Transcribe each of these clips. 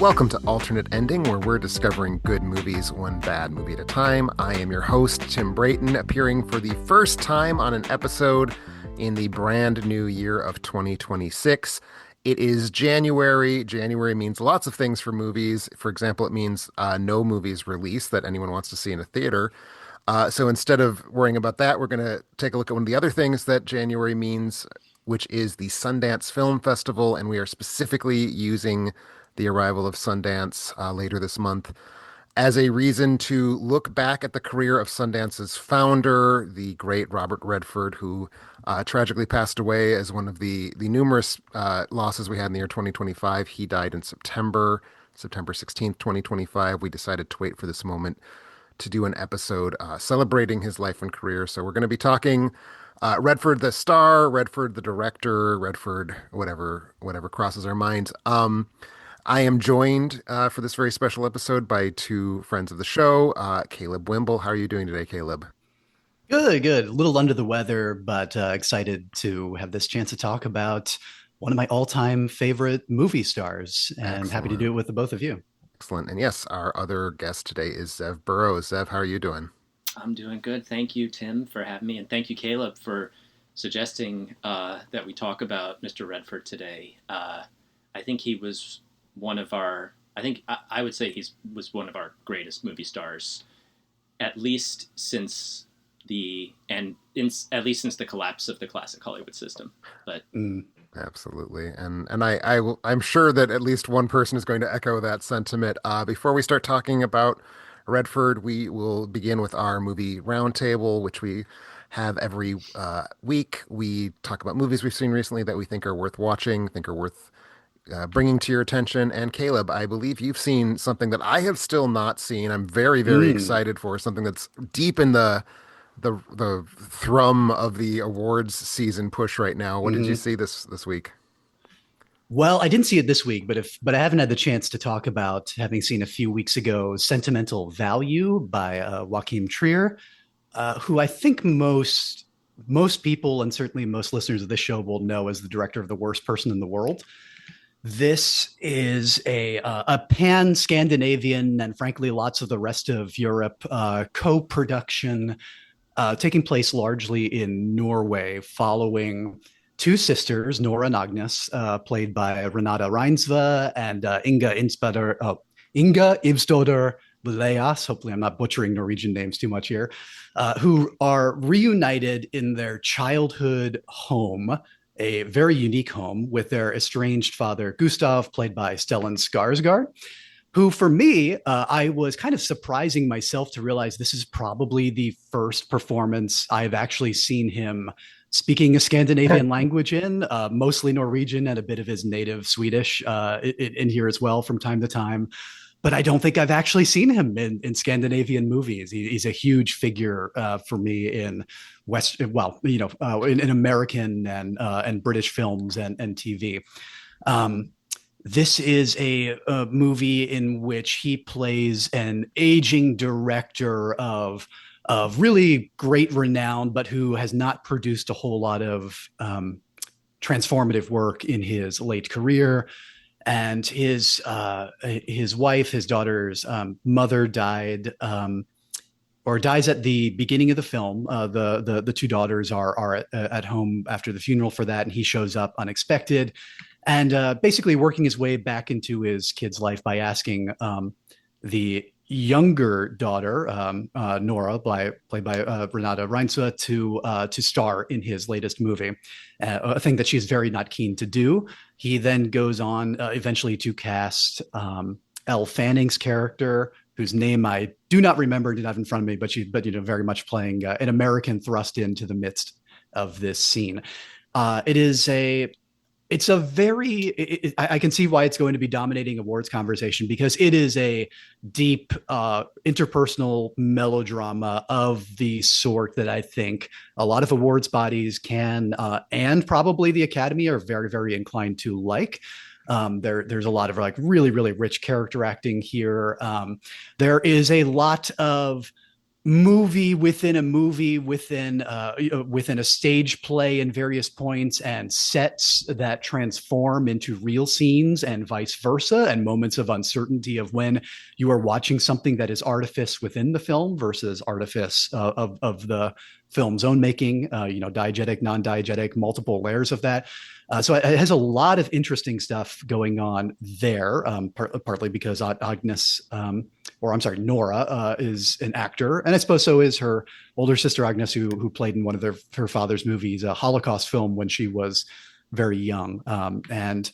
Welcome to Alternate Ending, where we're discovering good movies one bad movie at a time. I am your host, Tim Brayton, appearing for the first time on an episode in the brand new year of 2026. It is January. January means lots of things for movies. For example, it means no movies released that anyone wants to see in a theater. So instead of worrying about that, we're going to take a look at one of the other things that January means, which is the Sundance Film Festival. And we are specifically using the arrival of Sundance later this month as a reason to look back at the career of Sundance's founder, the great Robert Redford, who tragically passed away as one of the numerous losses we had in the year 2025. He died in September 16th, 2025. We decided to wait for this moment to do an episode celebrating his life and career. So we're going to be talking Redford the star, Redford the director, Redford whatever crosses our minds. I am joined for this very special episode by two friends of the show, Caleb Wimble. How are you doing today, Caleb? Good, good. A little under the weather, but excited to have this chance to talk about one of my all-time favorite movie stars, and happy to do Excellent. it with the both of you. Excellent. And yes, our other guest today is Zev Burrows. Zev, how are you doing? I'm doing good. Thank you, Tim, for having me, and thank you, Caleb, for suggesting that we talk about Mr. Redford today. I think he was one of our. I would say he was one of our greatest movie stars, at least since at least since the collapse of the classic Hollywood system. But Mm. Absolutely. I'm sure that at least one person is going to echo that sentiment. Before we start talking about Redford, we will begin with our movie roundtable, which we have every week. We talk about movies we've seen recently that we think are worth watching, think are worth bringing to your attention. And Caleb, I believe you've seen something that I have still not seen. I'm very, very Mm. excited for something that's deep in the thrum of the awards season push right now. What did you Hmm. see this week? Well, I didn't see it this week, but I haven't had the chance to talk about having seen a few weeks ago "Sentimental Value" by Joachim Trier, who I think most people and certainly most listeners of this show will know as the director of The Worst Person in the World. This is a pan Scandinavian and frankly lots of the rest of Europe co-production taking place largely in Norway, following two sisters, Nora and Agnes, played by Renata Reinsve and Inga Ibstoder Buleas. Hopefully, I'm not butchering Norwegian names too much here, who are reunited in their childhood home, a very unique home, with their estranged father, Gustav, played by Stellan Skarsgård, who for me, I was kind of surprising myself to realize this is probably the first performance I've actually seen him speaking a Scandinavian language in, mostly Norwegian and a bit of his native Swedish in here as well from time to time. But I don't think I've actually seen him in Scandinavian movies. He's a huge figure for me in in American and British films and TV. Um, this is a movie in which he plays an aging director of really great renown, but who has not produced a whole lot of transformative work in his late career. And his wife, his daughter's mother died. Or dies at the beginning of the film. The two daughters are at home after the funeral for that, and he shows up unexpected, and basically working his way back into his kid's life by asking the younger daughter, Nora, played by Renata Reinsve, to star in his latest movie, a thing that she's very not keen to do. He then goes on eventually to cast Elle Fanning's character, whose name I do not remember, do not have in front of me, but very much playing an American thrust into the midst of this scene. It is a it's a I can see why it's going to be dominating awards conversation, because it is a deep interpersonal melodrama of the sort that I think a lot of awards bodies can and probably the Academy are very, very inclined to like. There's a lot of like really, really rich character acting here. There is a lot of movie within a movie within a stage play in various points, and sets that transform into real scenes and vice versa, and moments of uncertainty of when you are watching something that is artifice within the film versus artifice of the film's own making, diegetic, non-diegetic, multiple layers of that. So it has a lot of interesting stuff going on there, partly because Agnes, or I'm sorry, Nora, is an actor, and I suppose so is her older sister Agnes, who played in one of her father's movies, a Holocaust film, when she was very young. And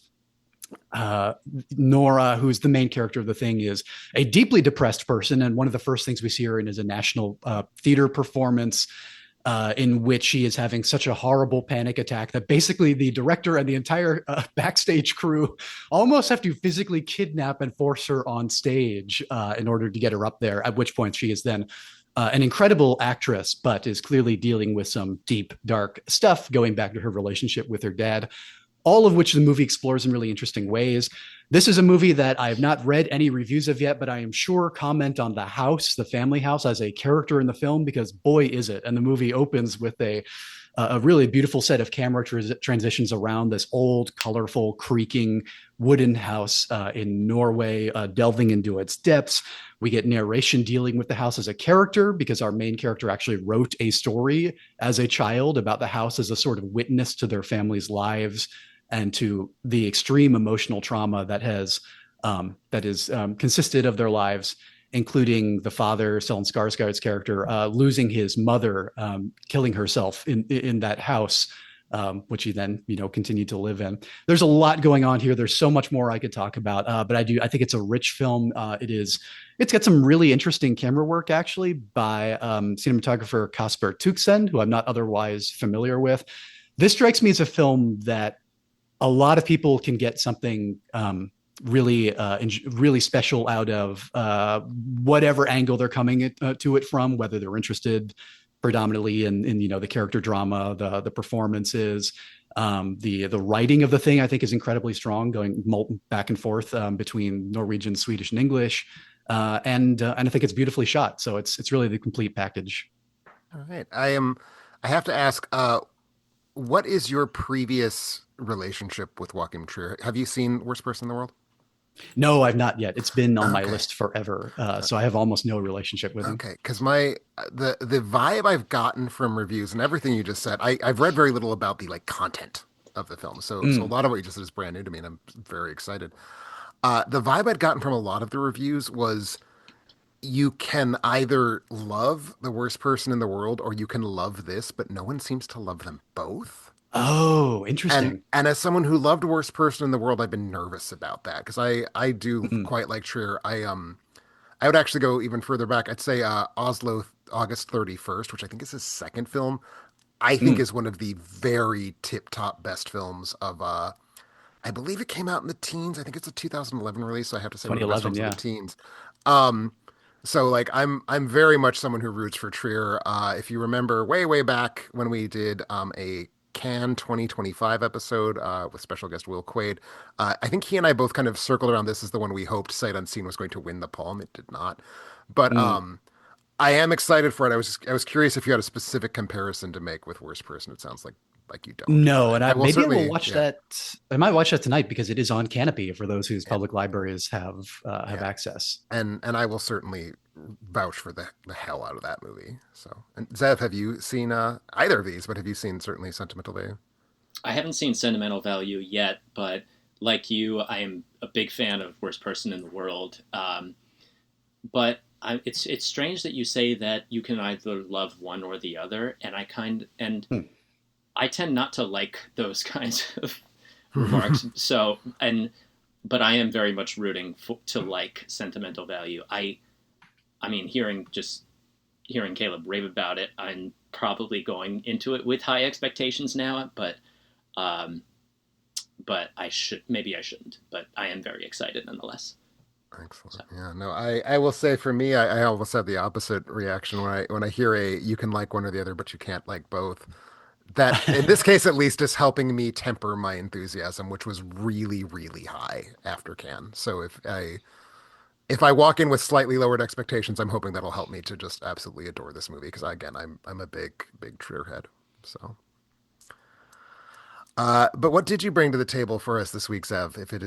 Nora, who's the main character of the thing, is a deeply depressed person, and one of the first things we see her in is a national theater performance in which she is having such a horrible panic attack that basically the director and the entire backstage crew almost have to physically kidnap and force her on stage in order to get her up there, at which point she is then an incredible actress, but is clearly dealing with some deep, dark stuff going back to her relationship with her dad, all of which the movie explores in really interesting ways. This is a movie that I have not read any reviews of yet, but I am sure comment on the house, the family house, as a character in the film, because boy, is it. And the movie opens with a really beautiful set of camera transitions around this old, colorful, creaking wooden house in Norway, delving into its depths. We get narration dealing with the house as a character, because our main character actually wrote a story as a child about the house as a sort of witness to their family's lives and to the extreme emotional trauma that is consisted of their lives, including the father, Stellan Skarsgård's character, losing his mother, killing herself in that house, which he then continued to live in. There's a lot going on here. There's so much more I could talk about, but I think it's a rich film. It's got some really interesting camera work, actually, by cinematographer Kasper Tuxen, who I'm not otherwise familiar with. This strikes me as a film that a lot of people can get something really special out of, whatever angle they're coming to it from, whether they're interested predominantly in the character drama, the performances, the writing of the thing. I think is incredibly strong, going back and forth between Norwegian, Swedish, and English, and I think it's beautifully shot. So it's really the complete package. All right. I have to ask, what is your previous relationship with Joachim Trier? Have you seen Worst Person in the World? No, I've not yet. It's been on my Okay. list forever, so I have almost no relationship with him. Okay, because the vibe I've gotten from reviews and everything you just said, I've read very little about the like content of the film, so a Mm. lot of what you just said is brand new to me, and I'm very excited. The vibe I'd gotten from a lot of the reviews was you can either love The Worst Person in the World or you can love this, but no one seems to love them both. Oh, And interesting. and as someone who loved Worst Person in the World, I've been nervous about that because I do Mm. quite like Trier. I would actually go even further back. I'd say Oslo August 31st, which I think is his second film. I think Mm. is one of the very tip-top best films of I believe it came out in the teens. I think it's a 2011 release, so I have to say one of the best 2011, films of the yeah. teens. Um so like I'm very much someone who roots for Trier. If you remember way back when we did a Cannes 2025 episode with special guest Will Quaid, I think he and I both kind of circled around this as the one we hoped Sight Unseen was going to win the Palm. It did not, but Mm. I am excited for it. I was curious if you had a specific comparison to make with Worst Person. It sounds like you don't, but No, and I will maybe I will certainly, watch yeah, that. I might watch that tonight because it is on Canopy for those whose yeah, public libraries have yeah. access. And I will certainly vouch for the hell out of that movie. So, and Zev, have you seen either of these? But have you seen certainly Sentimental Value? I haven't seen Sentimental Value yet, but like you, I am a big fan of Worst Person in the World. But it's strange that you say that you can either love one or the other, and Hmm. I tend not to like those kinds of remarks. So but I am very much rooting to like Sentimental Value. I mean, hearing Caleb rave about it, I'm probably going into it with high expectations now, um, but maybe I shouldn't. But I am very excited nonetheless. So Excellent. Yeah, no, I will say for me, I almost have the opposite reaction when I hear a you can like one or the other, but you can't like both. That in this case at least is helping me temper my enthusiasm, which was really high after Cannes. So if I walk in with slightly lowered expectations, I'm hoping that'll help me to just absolutely adore this movie because again, I'm a big Trier head. So, but what did you bring to the table for us this week, Zev? If it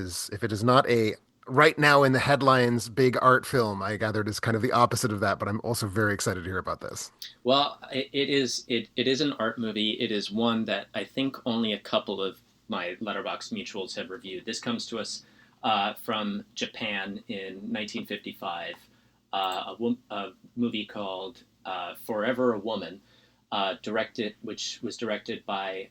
is not a right now in the headlines big art film, I gather it is kind of the opposite of that. But I'm also very excited to hear about this. Well, it is an art movie. It is one that I think only a couple of my Letterboxd mutuals have reviewed. This comes to us from Japan in 1955, a movie called Forever a Woman, which was directed by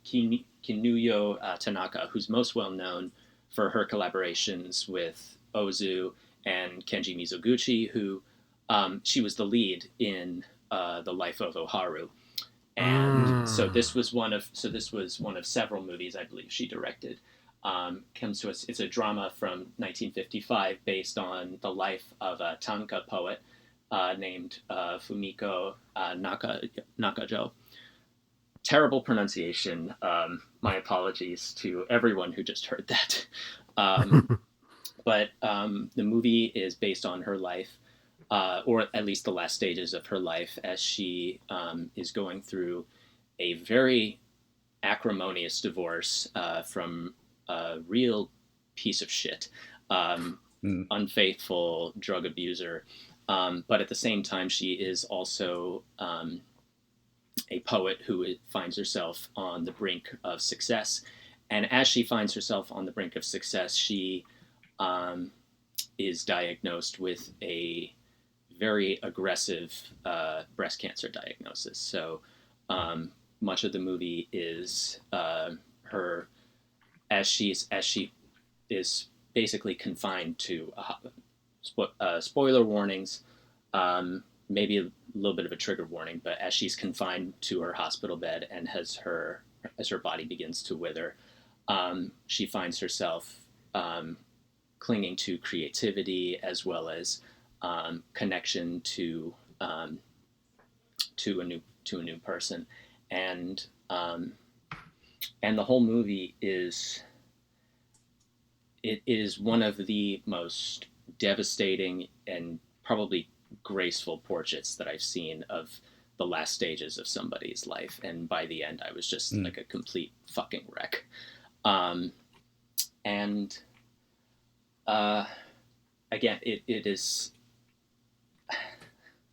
Kinuyo Tanaka, who's most well known for her collaborations with Ozu and Kenji Mizoguchi, who she was the lead in The Life of Oharu. And this was one of several movies I believe she directed. Comes to us. It's a drama from 1955 based on the life of a tanka poet named Fumiko Nakajo. Terrible pronunciation. My apologies to everyone who just heard that. But the movie is based on her life, or at least the last stages of her life, as she is going through a very acrimonious divorce from a real piece of shit, unfaithful drug abuser. But at the same time, she is also a poet who finds herself on the brink of success. And as she finds herself on the brink of success, she is diagnosed with a very aggressive breast cancer diagnosis. So much of the movie is her as she is basically confined to spoiler warnings, maybe a little bit of a trigger warning, but as she's confined to her hospital bed and as her body begins to wither, she finds herself clinging to creativity as well as connection to a new person, and the whole movie is one of the most devastating and probably graceful portraits that I've seen of the last stages of somebody's life. And by the end, I was just like a complete fucking wreck. And again, it is.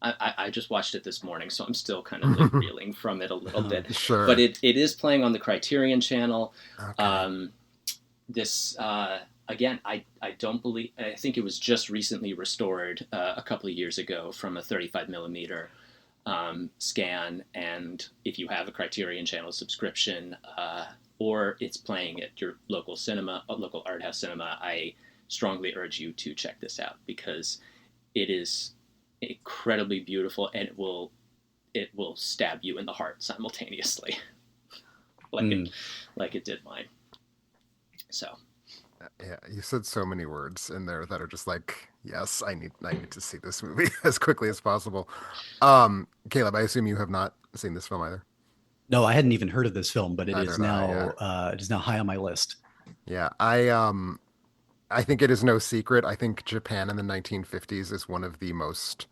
I just watched it this morning, so I'm still kind of like reeling from it a little bit. Sure. But it is playing on the Criterion Channel. Okay. Again, I think it was just recently restored a couple of years ago from a 35 millimeter scan. And if you have a Criterion Channel subscription, or it's playing at your local art house cinema, I strongly urge you to check this out because it is incredibly beautiful and it will stab you in the heart simultaneously, like it did mine. So. Yeah, you said so many words in there that are just like, yes, I need to see this movie as quickly as possible. Caleb, I assume you have not seen this film either. No, I hadn't even heard of this film, but it is now high on my list. Yeah, I think it is no secret. I think Japan in the 1950s is one of the most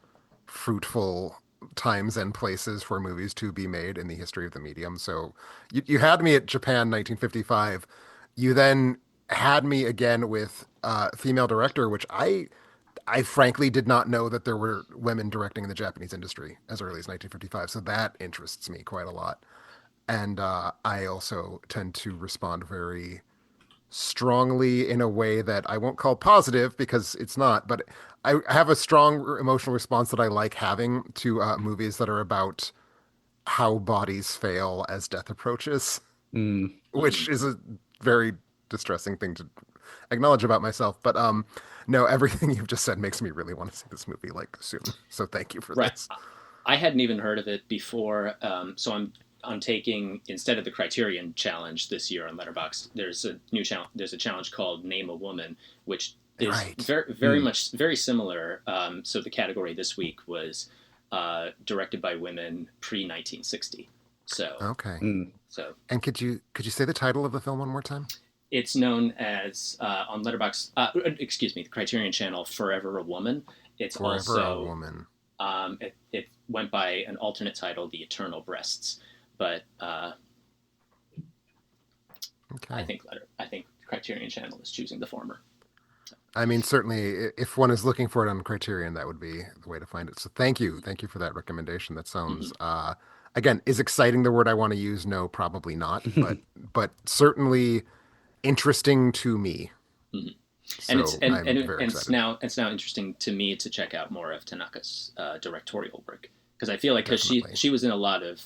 fruitful times and places for movies to be made in the history of the medium. So you had me at Japan 1955. You then had me again with female director, which I frankly did not know that there were women directing in the Japanese industry as early as 1955. So that interests me quite a lot. And I also tend to respond very strongly in a way that I won't call positive because it's not, but I have a strong emotional response that I like having to movies that are about how bodies fail as death approaches, which is a very distressing thing to acknowledge about myself. But no, everything you've just said makes me really want to see this movie like soon. So thank you for this. I hadn't even heard of it before, so I'm taking, instead of the Criterion Challenge this year on Letterboxd, there's a new challenge. There's a challenge called Name a Woman, which is very similar. So the category this week was directed by women pre-1960. So okay. So and could you say the title of the film one more time? It's known as on excuse me, the Criterion Channel, Forever a Woman. It's Forever a also Woman. it went by an alternate title, The Eternal Breasts, but Okay. I think Criterion Channel is choosing the former. I mean, certainly, if one is looking for it on Criterion, that would be the way to find it. So thank you for that recommendation. That sounds, Mm-hmm. again, is exciting the word I want to use? No, probably not, but certainly interesting to me. Mm-hmm. And So I'm very excited. it's now interesting to me to check out more of Tanaka's directorial work, because I feel like Definitely. she was in a lot of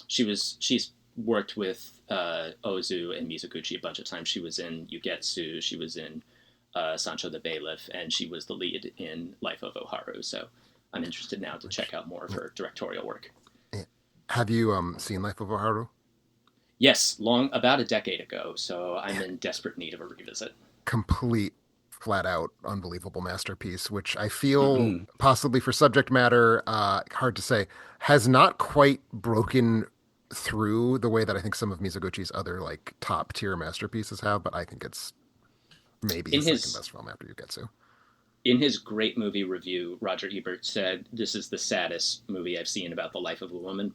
she's worked with Ozu and Mizoguchi a bunch of times. She was in Yugetsu, she was in Sancho the Bailiff, and she was the lead in Life of Oharu. So I'm interested now to check out more of her directorial work. Have you seen Life of Oharu? Yes, long about a decade ago. So I'm in desperate need of a revisit. Complete, flat out, unbelievable masterpiece, which I feel Mhm. possibly for subject matter, hard to say, has not quite broken through the way that I think some of Mizoguchi's other like top tier masterpieces have, but I think it's maybe In his second his best film after Yugetsu. in his great movie review, Roger Ebert said, "This is the saddest movie I've seen about the life of a woman."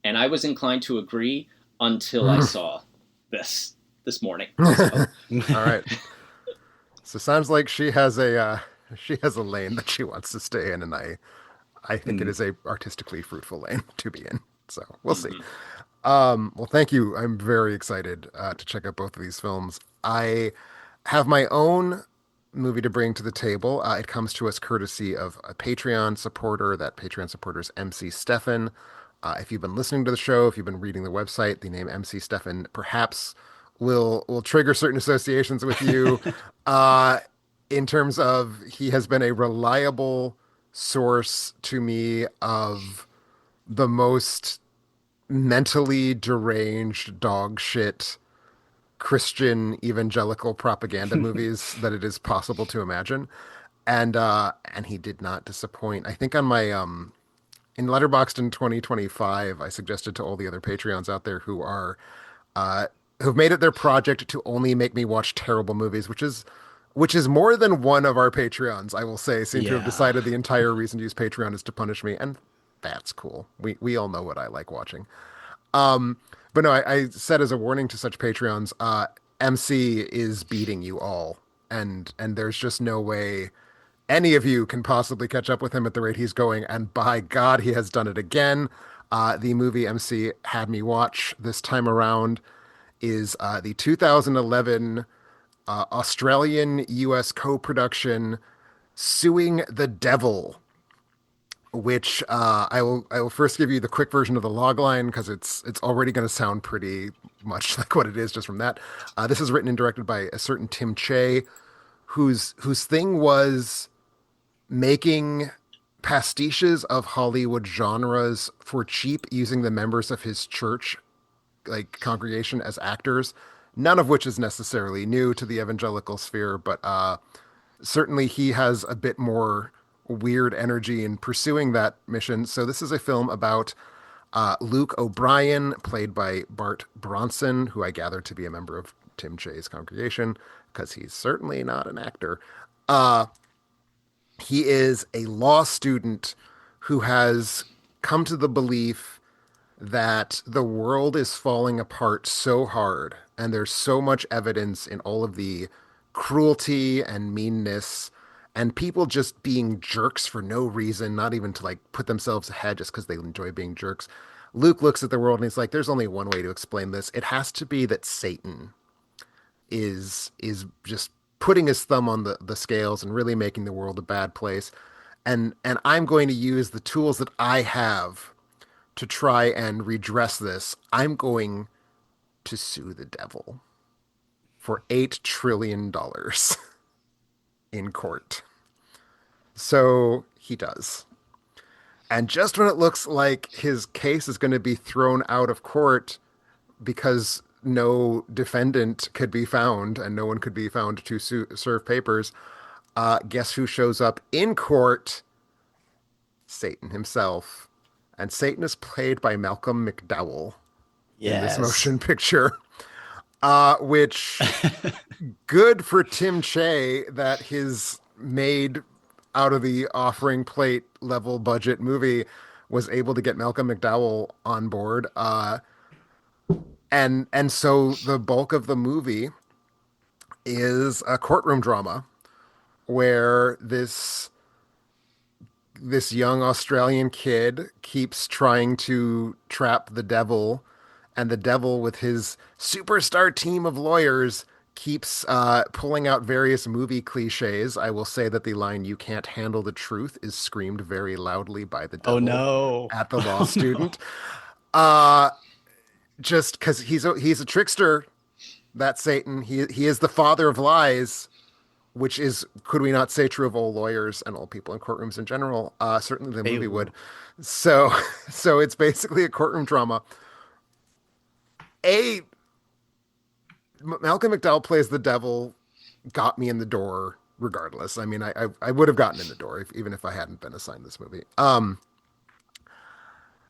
And I was inclined to agree until I saw this morning. So, All right. So sounds like she has a lane that she wants to stay in, and I think it Mm. is a artistically fruitful lane to be in. So we'll see. mhm. Well, thank you. I'm very excited to check out both of these films. I have my own movie to bring to the table. It comes to us courtesy of a Patreon supporter. That Patreon supporter is MC Stefan. If you've been listening to the show, if you've been reading the website, the name MC Stefan perhaps will trigger certain associations with you. Uh, in terms of he has been a reliable source to me of the most mentally deranged dog shit Christian evangelical propaganda movies that it is possible to imagine. And he did not disappoint. I think on my in Letterboxd in 2025, I suggested to all the other Patreons out there uh who've made it their project to only make me watch terrible movies, which is more than one of our Patreons, I will say, seem to have Yeah. decided the entire reason to use Patreon is to punish me, and that's cool. We all know what I like watching. But no, I said as a warning to such Patreons, MC is beating you all, and there's just no way any of you can possibly catch up with him at the rate he's going. And by God, he has done it again. The movie MC had me watch this time around is the 2011 Australian U.S. co-production "Suing the Devil," which I will first give you the quick version of the logline because it's already going to sound pretty much like what it is just from that. This is written and directed by a certain Tim Che, whose thing was making pastiches of Hollywood genres for cheap using the members of his church like congregation as actors. None of which is necessarily new to the evangelical sphere, but certainly he has a bit more weird energy in pursuing that mission. So this is a film about Luke O'Brien, played by Bart Bronson, who I gather to be a member of Tim Che's congregation, because he's certainly not an actor. Uh, he is a law student who has come to the belief that the world is falling apart so hard, and there's so much evidence in all of the cruelty and meanness and people just being jerks for no reason, not even to like put themselves ahead just because they enjoy being jerks. Luke looks at the world and he's like, there's only one way to explain this. It has to be that Satan is just putting his thumb on the scales and really making the world a bad place. And I'm going to use the tools that I have to try and redress this. I'm going to sue the devil for $8 trillion in court. So he does. And just when it looks like his case is going to be thrown out of court because no defendant could be found and no one could be found to serve papers, guess who shows up in court? Satan himself. And Satan is played by Malcolm McDowell in this Yes. motion picture. Which good for Tim Che that his made out of the offering plate level budget movie was able to get Malcolm McDowell on board. And so the bulk of the movie is a courtroom drama where this young Australian kid keeps trying to trap the devil, and the devil, with his superstar team of lawyers, keeps pulling out various movie cliches. I will say that the line "You can't handle the truth" is screamed very loudly by the Oh devil no. at the law Oh no. student. Uh, just because he's a trickster, that Satan. He is the father of lies, which is, could we not say, true of all lawyers and all people in courtrooms in general? Certainly the movie would. Ew. So, so it's basically a courtroom drama. A Malcolm McDowell plays the devil, got me in the door regardless. I mean, I would have gotten in the door even if I hadn't been assigned this movie.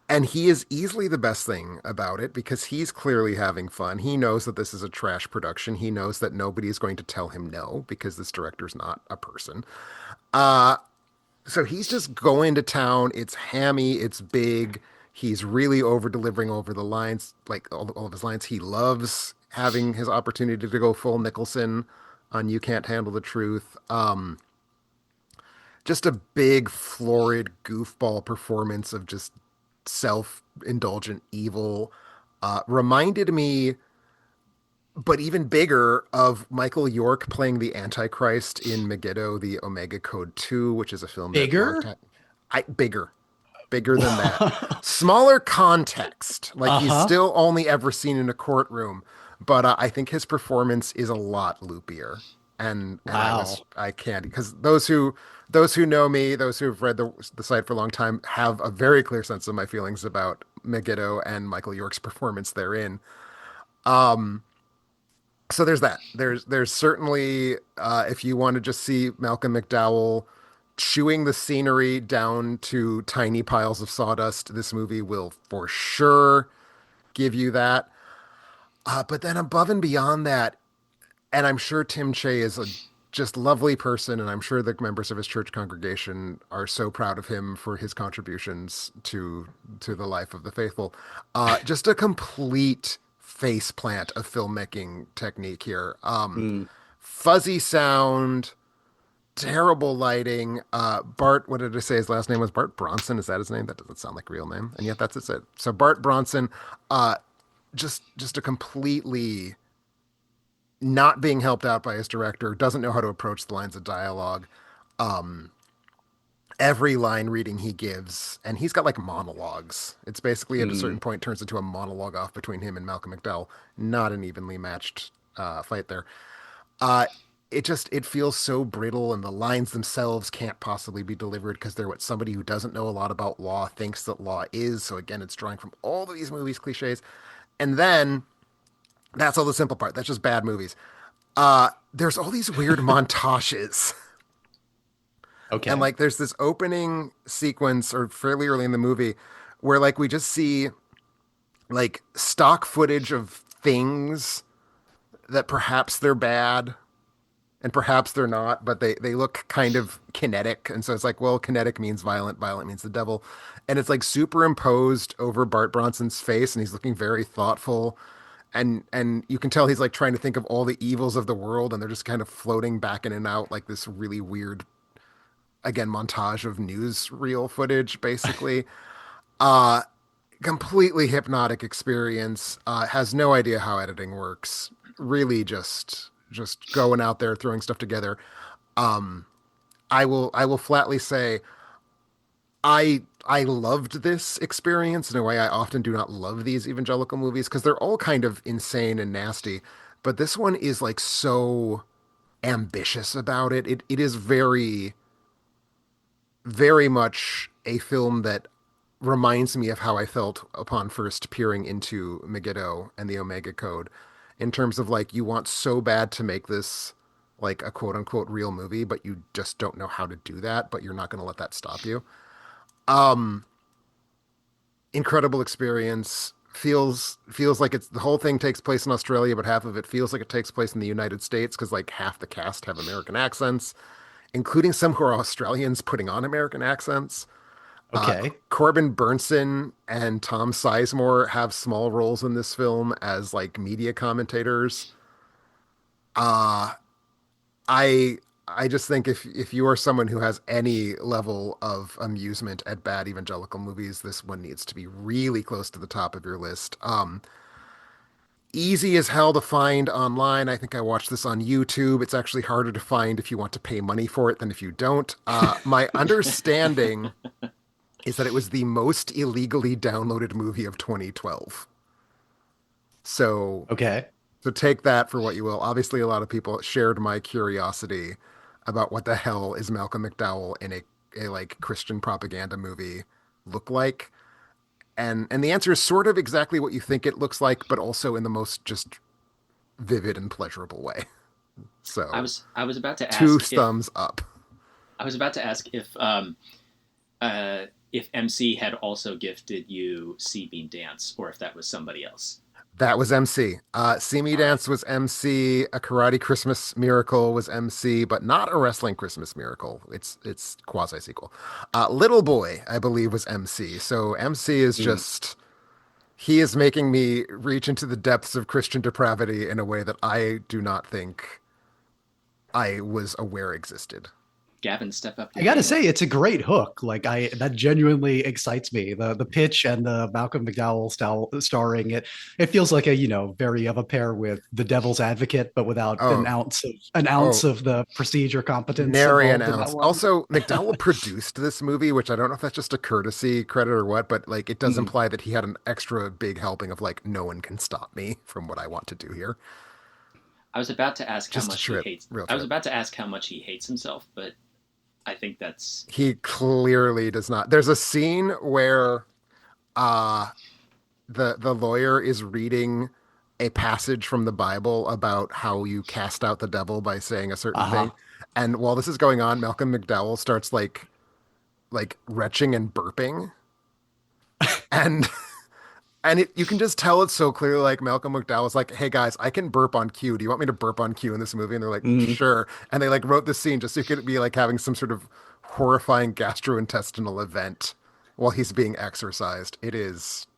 And he is easily the best thing about it because he's clearly having fun. He knows that this is a trash production. He knows that nobody is going to tell him no because this director's not a person. Uh, so he's just going to town. It's hammy. It's big. He's really over delivering over the lines, like all of his lines. He loves having his opportunity to go full Nicholson on "You Can't Handle the Truth." Just a big, florid goofball performance of just self-indulgent evil. Reminded me, but even bigger, of Michael York playing the Antichrist in Megiddo, the Omega Code 2, which is a film that long Bigger? time bigger than that. Smaller context. Like he's Uh-huh. still only ever seen in a courtroom, but I think his performance is a lot loopier. And Wow. I can't, because those who know me, those who have read the site for a long time, have a very clear sense of my feelings about Megiddo and Michael York's performance therein. Um, so there's that. There's certainly, if you want to just see Malcolm McDowell chewing the scenery down to tiny piles of sawdust, this movie will for sure give you that. But then above and beyond that, and I'm sure Tim Che is a just lovely person, and I'm sure the members of his church congregation are so proud of him for his contributions to the life of the faithful. Just a complete face plant of filmmaking technique here. Mm. Fuzzy sound, terrible lighting. Bart, what did I say his last name was? Bart Bronson. Is that his name? That doesn't sound like a real name. And yet that's it. So Bart Bronson, just a completely not being helped out by his director, doesn't know how to approach the lines of dialogue. Um, every line reading he gives, and he's got like monologues. It's basically at a certain Mm. point turns into a monologue off between him and Malcolm McDowell. Not an evenly matched fight there. Uh, it feels so brittle, and the lines themselves can't possibly be delivered because they're what somebody who doesn't know a lot about law thinks that law is. So again, it's drawing from all of these movies cliches, and then that's all the simple part. That's just bad movies. There's all these weird montages. And Okay. like there's this opening sequence or fairly early in the movie where like we just see like stock footage of things that perhaps they're bad and perhaps they're not, but they look kind of kinetic. And so it's like, well, kinetic means violent, violent means the devil. And it's like superimposed over Bart Bronson's face, and he's looking very thoughtful. And you can tell he's like trying to think of all the evils of the world, and they're just kind of floating back in and out like this really weird, again, montage of newsreel footage, basically. Uh Completely hypnotic experience. Has no idea how editing works. Really just going out there throwing stuff together. Um, I will flatly say I loved this experience in a way I often do not love these evangelical movies because they're all kind of insane and nasty. But this one is like so ambitious about it. It is very much a film that reminds me of how I felt upon first peering into Megiddo and the Omega Code, in terms of like you want so bad to make this like a quote unquote real movie, but you just don't know how to do that, but you're not going to let that stop you. Um, Incredible experience, feels like it's the whole thing takes place in Australia, but half of it feels like it takes place in the United States because like half the cast have American accents, including some who are Australians putting on American accents. Okay. Corbin Burnson and Tom Sizemore have small roles in this film as like media commentators. Uh I I just think if you are someone who has any level of amusement at bad evangelical movies, this one needs to be really close to the top of your list. Easy as hell to find online. I think I watched this on YouTube. It's actually harder to find if you want to pay money for it than if you don't. My understanding is that it was the most illegally downloaded movie of 2012. So Okay. So take that for what you will. Obviously, a lot of people shared my curiosity about what the hell is Malcolm McDowell in a like Christian propaganda movie look like. And the answer is sort of exactly what you think it looks like, but also in the most just vivid and pleasurable way. So I was about to two ask if thumbs up. I was about to ask if MC had also gifted you See Me Dance, or if that was somebody else. That was MC. See Me All right. Dance was MC. A Karate Christmas Miracle was MC, but not a Wrestling Christmas Miracle. It's quasi sequel. Little Boy, I believe, was MC. So MC is Mm. just he is making me reach into the depths of Christian depravity in a way that I do not think I was aware existed. Gavin, step up I your gotta game. say, it's a great hook. Like I, that genuinely excites me. The pitch and the Malcolm McDowell style starring it. It feels like a very of a pair with The Devil's Advocate, but without Oh, an ounce oh, of the prestige or competence nary an involved in that ounce. one. Also, McDowell produced this movie, which I don't know if that's just a courtesy credit or what, but like it does Mm. imply that he had an extra big helping of like no one can stop me from what I want to do here. I was about to ask how Just a much he trip, hates. real I was trip. about to ask how much he hates himself, but I think that's He clearly does not. There's a scene where uh the lawyer is reading a passage from the Bible about how you cast out the devil by saying a certain thing. Uh-huh. And while this is going on, Malcolm McDowell starts like retching and burping. And you can just tell it's so clearly like Malcolm McDowell's like, hey guys, I can burp on cue. Do you want me to burp on cue in this movie? And they're like, Mm. sure. And they like wrote this scene just so you could be like having some sort of horrifying gastrointestinal event while he's being exercised. It is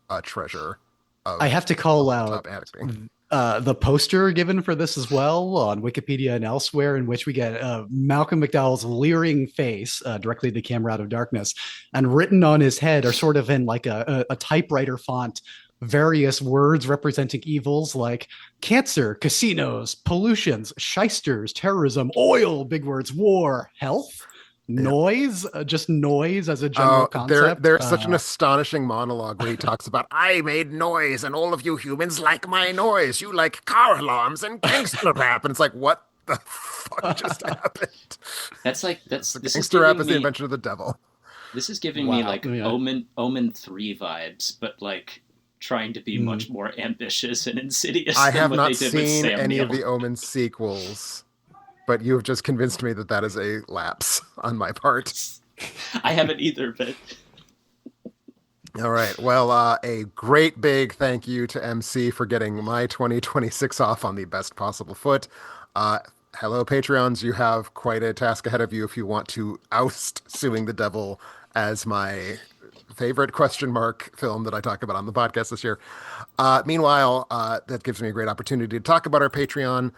a treasure I of have to call over the out top acting. the poster given for this as well on Wikipedia and elsewhere, in which we get Malcolm McDowell's leering face directly to the camera out of darkness, and written on his head are sort of in like a typewriter font various words representing evils like cancer, casinos, pollutions, shysters, terrorism, oil, big words, war, health, Yeah. noise, just noise as a general Oh, concept. there's such an astonishing monologue where he talks about I made noise and all of you humans like my noise. You like car alarms and gangster rap. And it's like, what the fuck just happened? that's like The that's this is gangster rap giving is the me invention of the devil. this is giving me Wow. like Yeah. Omen 3 vibes, but like trying to be Mm. much more ambitious and insidious I than have what they not did with seen Sam any of Neill. the Omen sequels, but you have just convinced me that that is a lapse on my part. I haven't either, but All right. Well, a great big thank you to MC for getting my 2026 off on the best possible foot. Uh, Hello, Patreons. You have quite a task ahead of you if you want to oust Suing the Devil as my favorite question mark film that I talk about on the podcast this year. Meanwhile, that gives me a great opportunity to talk about our Patreon.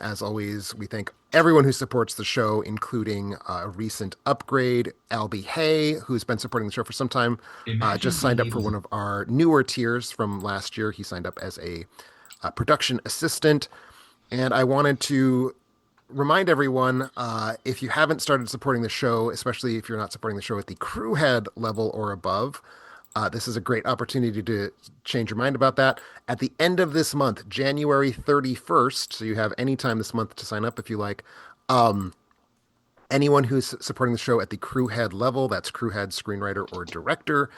As always, we thank everyone who supports the show, including a recent upgrade, Albie Hay, who's been supporting the show for some time, just signed up for one of our newer tiers from last year. He signed up as a production assistant. And I wanted to remind everyone if you haven't started supporting the show, especially if you're not supporting the show at the crew head level or above, this is a great opportunity to change your mind about that. At the end of this month, January 31st, so you have any time this month to sign up if you like, anyone who's supporting the show at the crew head level, that's crew head, screenwriter, or director,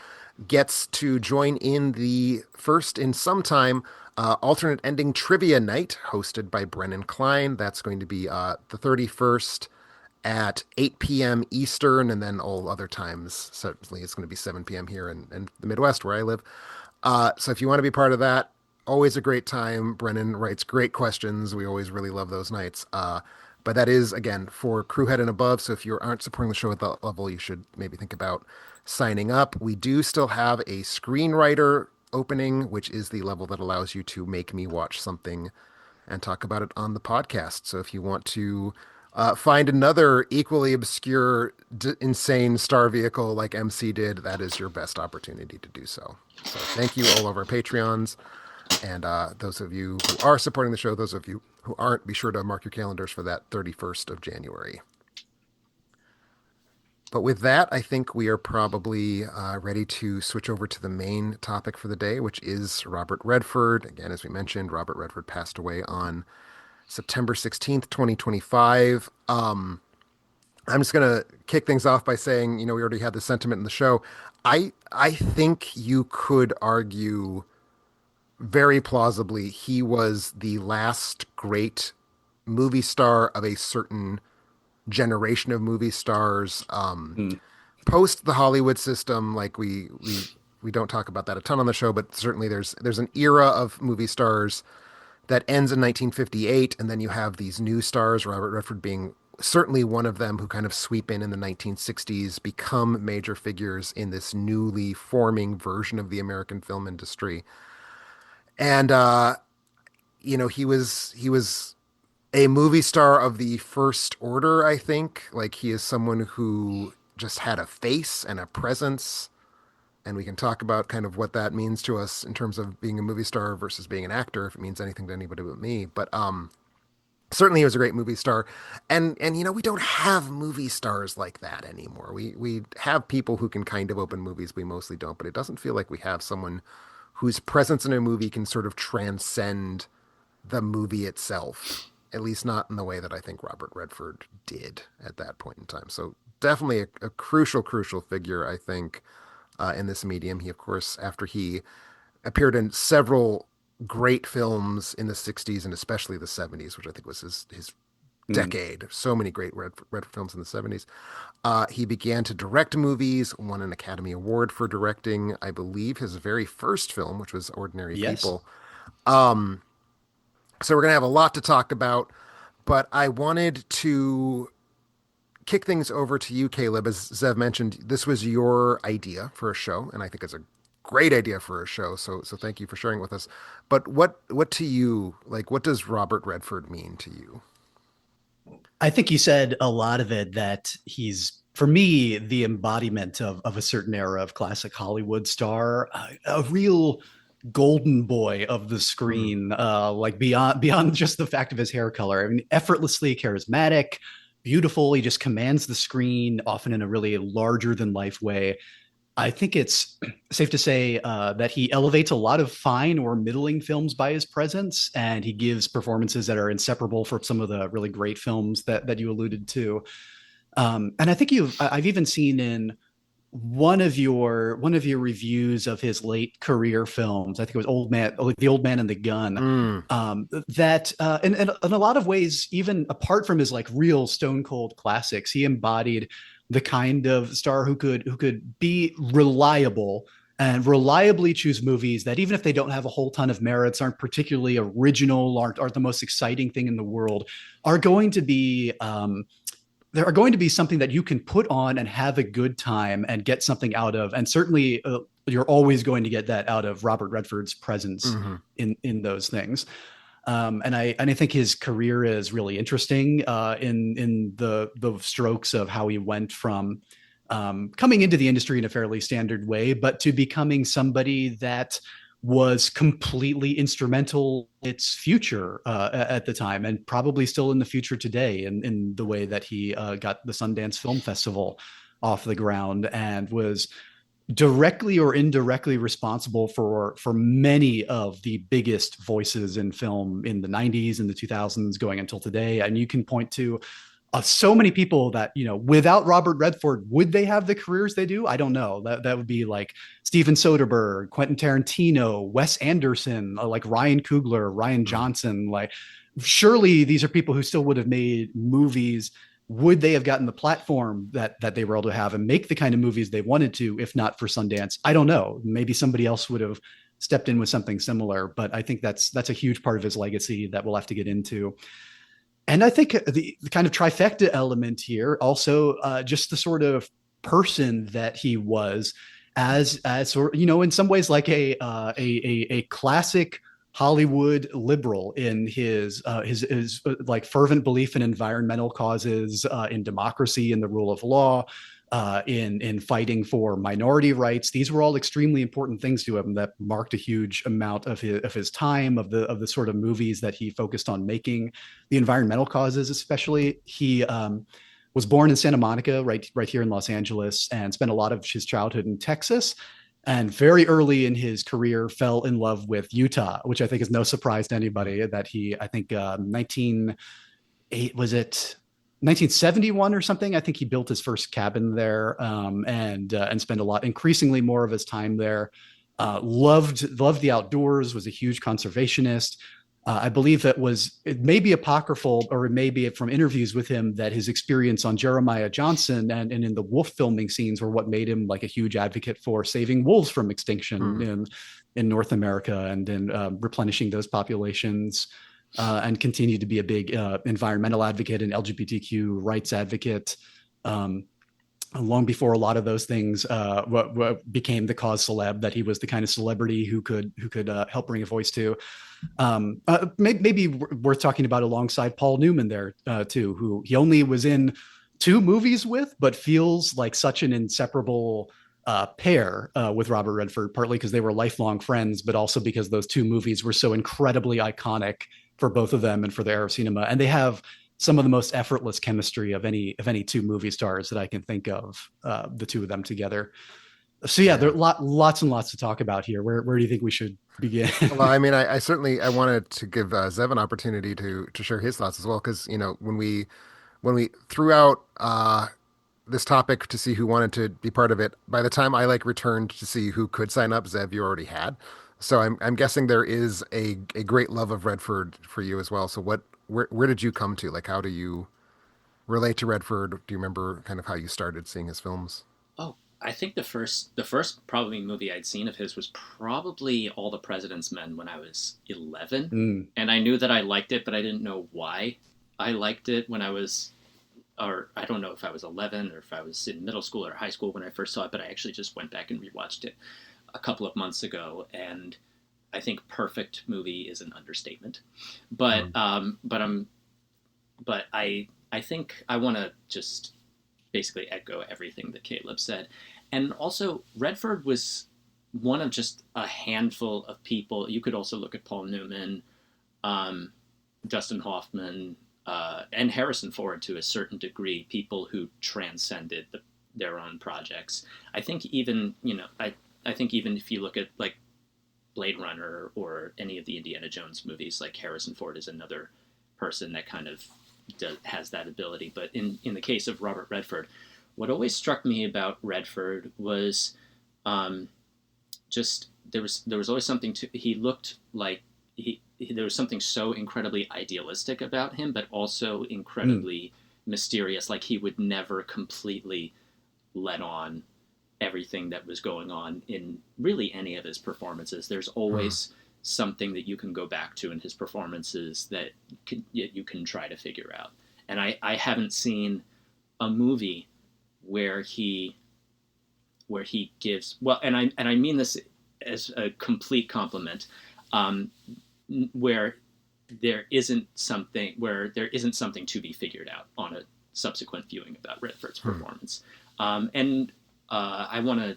gets to join in the first in some time alternate ending trivia night hosted by Brennan Klein. That's going to be the 31st at 8 p.m. Eastern, and then all other times. Certainly, it's going to be 7 p.m. here in the Midwest where I live. So if you want to be part of that, always a great time. Brennan writes great questions. We always really love those nights. But that is, again, for crewhead and above. So if you aren't supporting the show at that level, you should maybe think about signing up. We do still have a screenwriter opening, which is the level that allows you to make me watch something and talk about it on the podcast. So if you want to find another equally obscure, insane star vehicle like MC did, that is your best opportunity to do so. So thank you, all of our Patreons. And those of you who are supporting the show, those of you who aren't, be sure to mark your calendars for that 31st of January. But with that, I think we are probably ready to switch over to the main topic for the day, which is Robert Redford. Again, as we mentioned, Robert Redford passed away on September 16th, 2025. I'm just going to kick things off by saying, we already had the sentiment in the show. I think you could argue very plausibly he was the last great movie star of a certain generation of movie stars. Mm. Post the Hollywood system, like we don't talk about that a ton on the show, but certainly there's an era of movie stars that ends in 1958, and then you have these new stars, Robert Redford being certainly one of them, who kind of sweep in the 1960s, become major figures in this newly forming version of the American film industry. And he was a movie star of the first order, I think. Like, he is someone who just had a face and a presence, and we can talk about kind of what that means to us in terms of being a movie star versus being an actor, if it means anything to anybody but me. But certainly he was a great movie star. And we don't have movie stars like that anymore. We have people who can kind of open movies, we mostly don't, but it doesn't feel like we have someone whose presence in a movie can sort of transcend the movie itself, at least not in the way that I think Robert Redford did at that point in time. So definitely a crucial figure, I think, in this medium. He, of course, after he appeared in several great films in the 60s and especially the 70s, which I think was his decade. So many great Redford films in the 70s. He began to direct movies, won an Academy Award for directing, I believe, his very first film, which was Ordinary People. So we're going to have a lot to talk about, but I wanted to kick things over to you, Caleb. As Zev mentioned, this was your idea for a show, and I think it's a great idea for a show. So thank you for sharing with us. But what to you, like, what does Robert Redford mean to you? I think you said a lot of it, that he's, for me, the embodiment of a certain era of classic Hollywood star, a real golden boy of the screen, like beyond just the fact of his hair color. I mean, effortlessly charismatic, beautiful. He just commands the screen, often in a really larger than life way. I think it's safe to say that he elevates a lot of fine or middling films by his presence, and he gives performances that are inseparable from some of the really great films that you alluded to. And I think I've even seen in one of your reviews of his late career films, I think it was The Old Man and the Gun, that in a lot of ways, even apart from his like real stone cold classics, he embodied the kind of star who could be reliable and reliably choose movies that, even if they don't have a whole ton of merits, aren't particularly original, aren't the most exciting thing in the world, are going to be there are going to be something that you can put on and have a good time and get something out of. And certainly you're always going to get that out of Robert Redford's presence in those things. And I think his career is really interesting in the strokes of how he went from coming into the industry in a fairly standard way, but to becoming somebody that was completely instrumental in its future at the time, and probably still in the future today, in the way that he got the Sundance Film Festival off the ground, and was directly or indirectly responsible for many of the biggest voices in film in the 90s and the 2000s going until today. And you can point to so many people that, without Robert Redford, would they have the careers they do? I don't know. That would be like Steven Soderbergh, Quentin Tarantino, Wes Anderson, like Ryan Coogler, Ryan Johnson. Like, surely these are people who still would have made movies. Would they have gotten the platform that they were able to have and make the kind of movies they wanted to, if not for Sundance? I don't know. Maybe somebody else would have stepped in with something similar. But I think that's a huge part of his legacy that we'll have to get into. And I think the kind of trifecta element here, also just the sort of person that he was, as sort in some ways like a classic Hollywood liberal in his like fervent belief in environmental causes, in democracy, in the rule of law, in fighting for minority rights. These were all extremely important things to him that marked a huge amount of his time, of the sort of movies that he focused on making. The environmental causes, especially. He was born in Santa Monica, right here in Los Angeles, and spent a lot of his childhood in Texas. And very early in his career, fell in love with Utah, which I think is no surprise to anybody. That I think 1971 or something. I think he built his first cabin there, and spent increasingly more of his time there. Loved the outdoors. Was a huge conservationist. I believe it may be apocryphal, or it may be from interviews with him, that his experience on Jeremiah Johnson and in the wolf filming scenes were what made him like a huge advocate for saving wolves from extinction in North America, and in replenishing those populations. And continued to be a big environmental advocate and LGBTQ rights advocate, long before a lot of those things what became the cause celeb that he was the kind of celebrity who could help bring a voice to. Maybe worth talking about alongside Paul Newman there too, who he only was in 2 movies with, but feels like such an inseparable pair with Robert Redford, partly because they were lifelong friends, but also because those 2 movies were so incredibly iconic for both of them and for the era of cinema. And they have some of the most effortless chemistry of any 2 movie stars that I can think of, the 2 of them together. So yeah, there are lots and lots to talk about here. Where do you think we should begin? Well, I mean, I certainly I wanted to give Zev an opportunity to share his thoughts as well, because when we threw out this topic to see who wanted to be part of it, by the time I returned to see who could sign up, Zev, you already had. So I'm guessing there is a great love of Redford for you as well. So where did you come to? Like, how do you relate to Redford? Do you remember kind of how you started seeing his films? Oh, I think the first probably movie I'd seen of his was probably All the President's Men when I was 11, and I knew that I liked it, but I didn't know why I liked it when I was, or I don't know if I was 11 or if I was in middle school or high school when I first saw it, but I actually just went back and rewatched it a couple of months ago, and I think perfect movie is an understatement. But but I think I want to just basically echo everything that Caleb said. And also, Redford was one of just a handful of people. You could also look at Paul Newman, Dustin Hoffman, and Harrison Ford to a certain degree, people who transcended their own projects. I think even, I think even if you look at like Blade Runner or any of the Indiana Jones movies, like Harrison Ford is another person that kind of has that ability. But in the case of Robert Redford, what always struck me about Redford was just there was always something to, he looked like there was something so incredibly idealistic about him, but also incredibly mysterious. Like he would never completely let on everything that was going on in really any of his performances. There's always something that you can go back to in his performances that you can try to figure out. And I haven't seen a movie where he gives, well, and I mean this as a complete compliment, where there isn't something to be figured out on a subsequent viewing about Redford's performance. I want to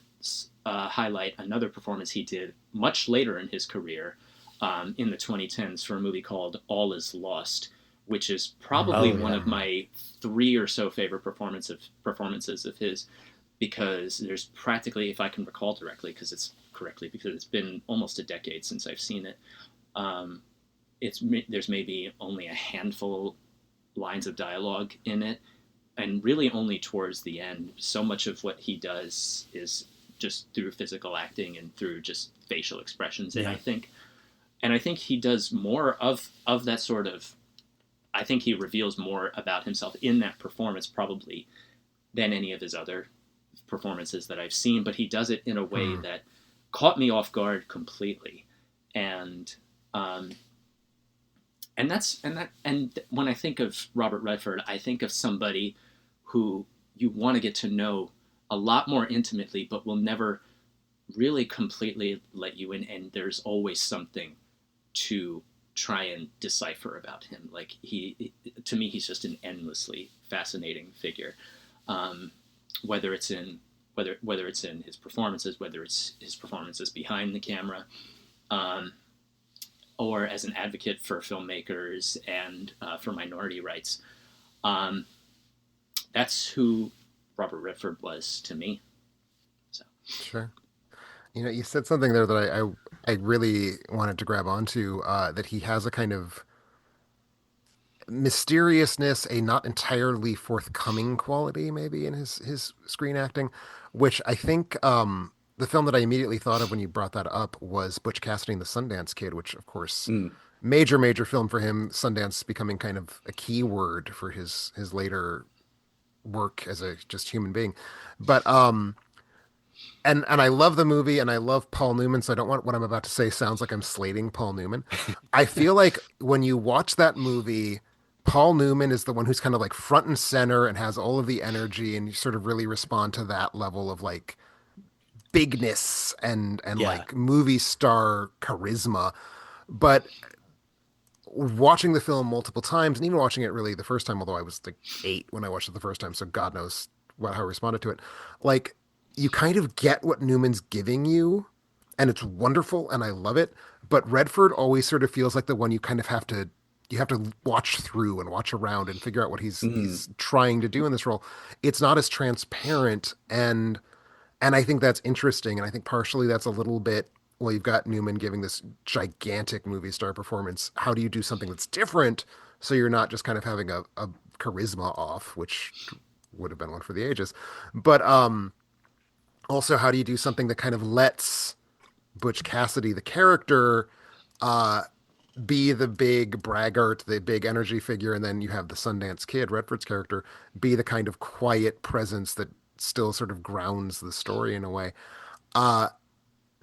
highlight another performance he did much later in his career, in the 2010s, for a movie called All Is Lost, which is probably one of my 3 or so favorite performances of his, because there's practically, if I can recall directly, because it's been almost a decade since I've seen it, there's maybe only a handful lines of dialogue in it, and really only towards the end. So much of what he does is just through physical acting and through just facial expressions. And I think he does more of that sort of, I think he reveals more about himself in that performance probably than any of his other performances that I've seen, but he does it in a way that caught me off guard completely. And um, and when I think of Robert Redford, I think of somebody who you want to get to know a lot more intimately, but will never really completely let you in. And there's always something to try and decipher about him. Like to me, he's just an endlessly fascinating figure. Um, whether it's in whether it's in his performances, whether it's his performances behind the camera, um, or as an advocate for filmmakers and for minority rights. Um, that's who Robert Redford was to me. So Sure. You said something there that I really wanted to grab onto, that he has a kind of mysteriousness, a not entirely forthcoming quality, maybe in his screen acting, which I think the film that I immediately thought of when you brought that up was Butch Cassidy and the Sundance Kid, which of course Mm. major film for him. Sundance becoming kind of a key word for his later work as a just human being, but and I love the movie and I love Paul Newman, so I don't want what I'm about to say sounds like I'm slating Paul Newman. I feel like when you watch that movie, Paul Newman is the one who's kind of like front and center and has all of the energy, and you sort of really respond to that level of like bigness and Yeah. like movie star charisma. But watching the film multiple times, and even watching it really the first time, although I was like 8 when I watched it the first time, so God knows how I responded to it. Like, you kind of get what Newman's giving you, and it's wonderful, and I love it. But Redford always sort of feels like the one you have to watch through and watch around and figure out what Mm. he's trying to do in this role. It's not as transparent, and I think that's interesting. And I think partially that's a little bit, well, you've got Newman giving this gigantic movie star performance. How do you do something that's different so you're not just kind of having a charisma off, which would have been one for the ages. But also, how do you do something that kind of lets Butch Cassidy, the character, uh, be the big braggart, the big energy figure, and then you have the Sundance Kid, Redford's character, be the kind of quiet presence that still sort of grounds the story in a way. Uh,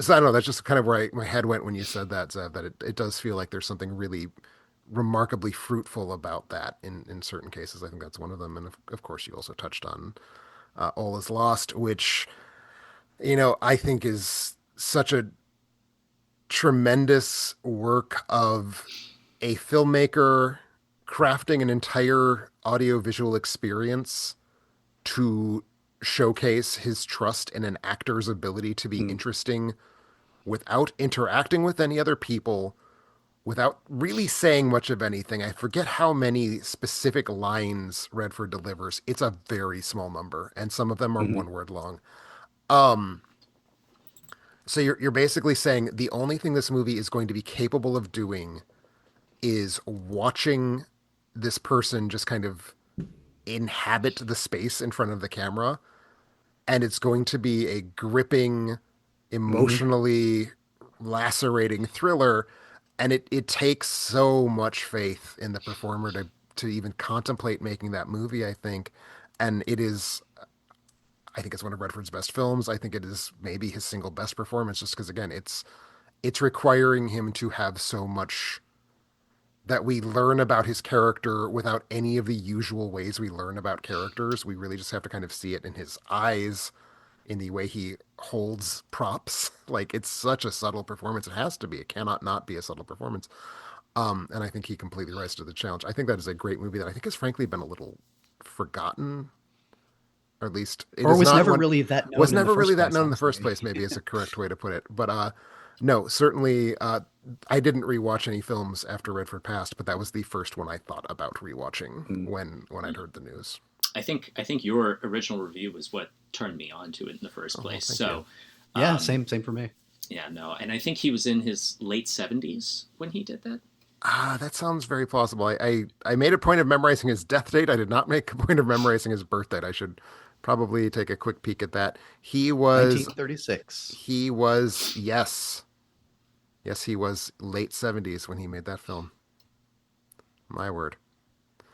so I don't know. That's just kind of where my head went when you said that, Zev, that it does feel like there's something really remarkably fruitful about that in certain cases. I think that's one of them. And of course, you also touched on All Is Lost, which, I think is such a tremendous work of a filmmaker crafting an entire audiovisual experience to showcase his trust in an actor's ability to be Mm. interesting without interacting with any other people, without really saying much of anything. I forget how many specific lines Redford delivers. It's a very small number, and some of them are Mm. one word long. Um, so you're basically saying the only thing this movie is going to be capable of doing is watching this person just kind of inhabit the space in front of the camera, and it's going to be a gripping, Mm. emotionally lacerating thriller. And it takes so much faith in the performer to even contemplate making that movie, I think. And I think it's one of Redford's best films. I think it is maybe his single best performance, just because again, it's requiring him to have so much that we learn about his character without any of the usual ways we learn about characters. We really just have to kind of see it in his eyes, in the way he holds props. Like, it's such a subtle performance. It has to be. It cannot not be a subtle performance. And I think he completely rises to the challenge. I think that is a great movie that I think has frankly been a little forgotten, or at least it Or is was not never one, really that was known in the never really first that place, known in the first honestly. place, maybe is a correct way to put it. But no, certainly I didn't rewatch any films after Redford passed, but that was the first one I thought about rewatching Mm. when I'd heard the news. I think your original review was what turned me on to it in the first Oh, well, place. thank you. So Yeah, um, same for me. yeah, no, and I think he was in his late 70s when he did that. That sounds very plausible. I made a point of memorizing his death date. I did not make a point of memorizing his birth date. I should probably take a quick peek at that.1936. He was, yes. Yes, he was late 70s when he made that film. My word.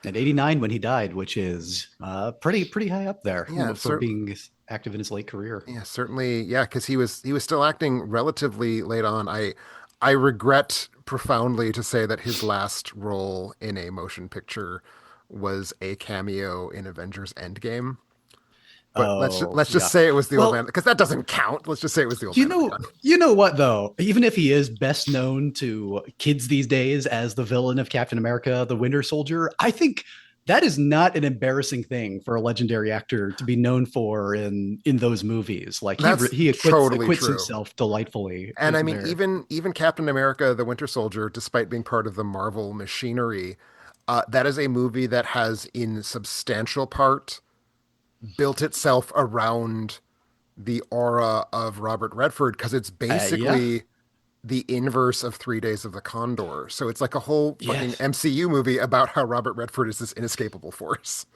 And 89 when he died, which is pretty high up there Yeah, for certainly. being active in his late career. Yeah, certainly. Yeah, because he was still acting relatively late on. I regret profoundly to say that his last role in a motion picture was a cameo in Avengers Endgame. But Oh, let's just yeah. say it was the old man Well, because that doesn't count. Let's just say it was the old you man of the know, gun. you know what though? Even if he is best known to kids these days as the villain of Captain America, the Winter Soldier, I think that is not an embarrassing thing for a legendary actor to be known for in those movies. Like That's he totally acquits true. himself delightfully And I mean, there. even Captain America: The Winter Soldier, despite being part of the Marvel machinery, that is a movie that has, in substantial part, built itself around the aura of Robert Redford because it's Yeah, basically the inverse of 3 Days of the Condor. So it's like a whole fucking yes. MCU movie about how Robert Redford is this inescapable force.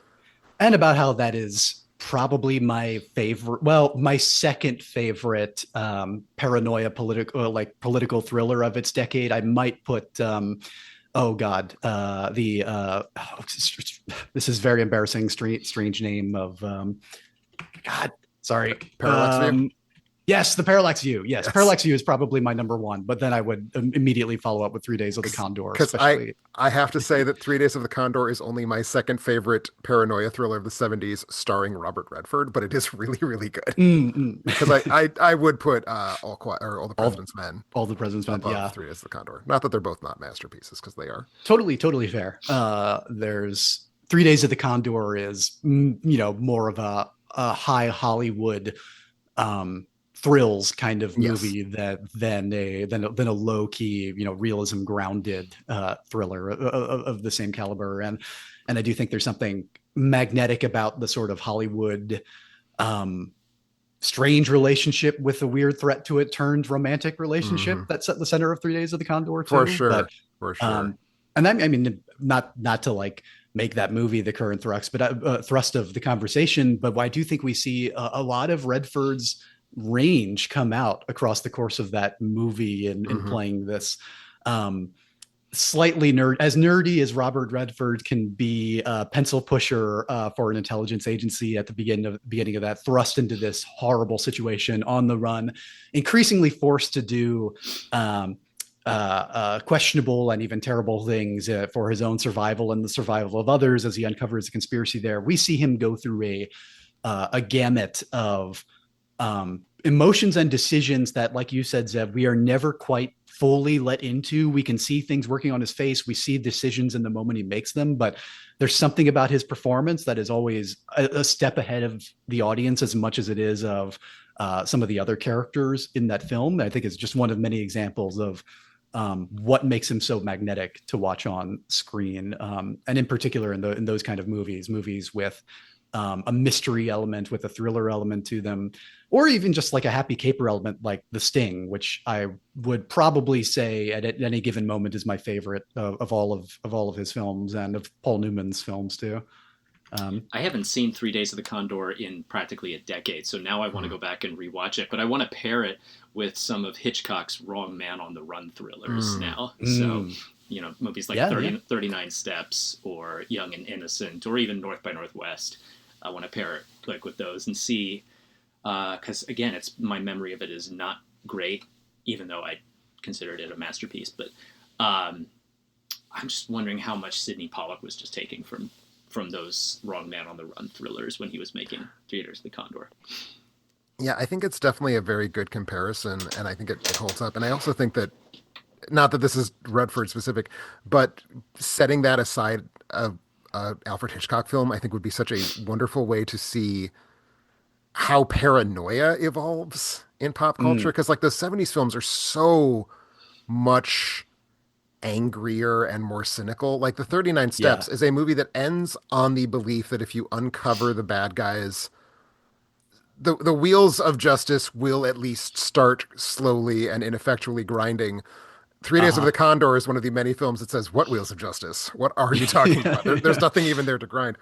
And about how that is probably my favorite, well, my second favorite paranoia political thriller of its decade. I might put oh god, the oh, this is very embarrassing, strange name of god, sorry. Parallax View? Yes, the Parallax View. Yes, Yes. Parallax View is probably my number one, but then I would immediately follow up with 3 Days of the Condor, Because I especially. I have to say that 3 Days of the Condor is only my second favorite paranoia thriller of the 70s starring Robert Redford, but it is really, really good. Mm, Because mm. I would put All the all President's Men all the president's men. above Yeah, 3 Days of the Condor. Not that they're both not masterpieces, because they are. totally fair. There's 3 Days of the Condor is more of a high Hollywood um, thrills kind of Yes. movie that than a low key realism grounded thriller of the same caliber. And I do think there's something magnetic about the sort of Hollywood um, strange relationship with a weird threat to it turned romantic relationship Hmm. that's at the center of 3 Days of the Condor For too. But sure. For sure. um, and I mean, not to like make that movie the current thrust of the conversation, but I do think we see a lot of Redford's range come out across the course of that movie in Hmm. playing this um, slightly nerdy as Robert Redford can be, a pencil pusher for an intelligence agency at the beginning of that, thrust into this horrible situation on the run, increasingly forced to do questionable and even terrible things for his own survival and the survival of others as he uncovers a conspiracy there. We see him go through a gamut of emotions and decisions that, like you said, Zeb, we are never quite fully let into. We can see things working on his face. We see decisions in the moment he makes them, but there's something about his performance that is always a step ahead of the audience as much as it is of some of the other characters in that film. I think it's just one of many examples of what makes him so magnetic to watch on screen, and in particular in those kind of movies with a mystery element, with a thriller element to them, or even just like a happy caper element, like The Sting, which I would probably say at any given moment is my favorite of all of his films and of Paul Newman's films too. Um, I haven't seen 3 Days of the Condor in practically a decade, so now I want to go back and rewatch it. But I want to pair it with some of Hitchcock's Wrong Man on the Run thrillers Mm. now. So, mm, movies like yeah, yeah. 39 Steps or Young and Innocent or even North by Northwest. I want to pair it like with those and see, because again, it's my memory of it is not great, even though I considered it a masterpiece. But um, I'm just wondering how much Sidney Pollack was just taking from those Wrong Man on the Run thrillers when he was making Theaters of the Condor. Yeah, I think it's definitely a very good comparison, and I think it holds up. And I also think that, not that this is Redford specific, but setting that aside, a Alfred Hitchcock film, I think would be such a wonderful way to see how paranoia evolves in pop culture. Mm, Because like the '70s films are so much angrier and more cynical. Like the 39 yeah. Steps is a movie that ends on the belief that if you uncover the bad guys, the wheels of justice will at least start slowly and ineffectually grinding. 3 Days of Uh the Condor is one of the many films that says, "What wheels of justice? What are you talking about? There's huh. nothing even there to grind."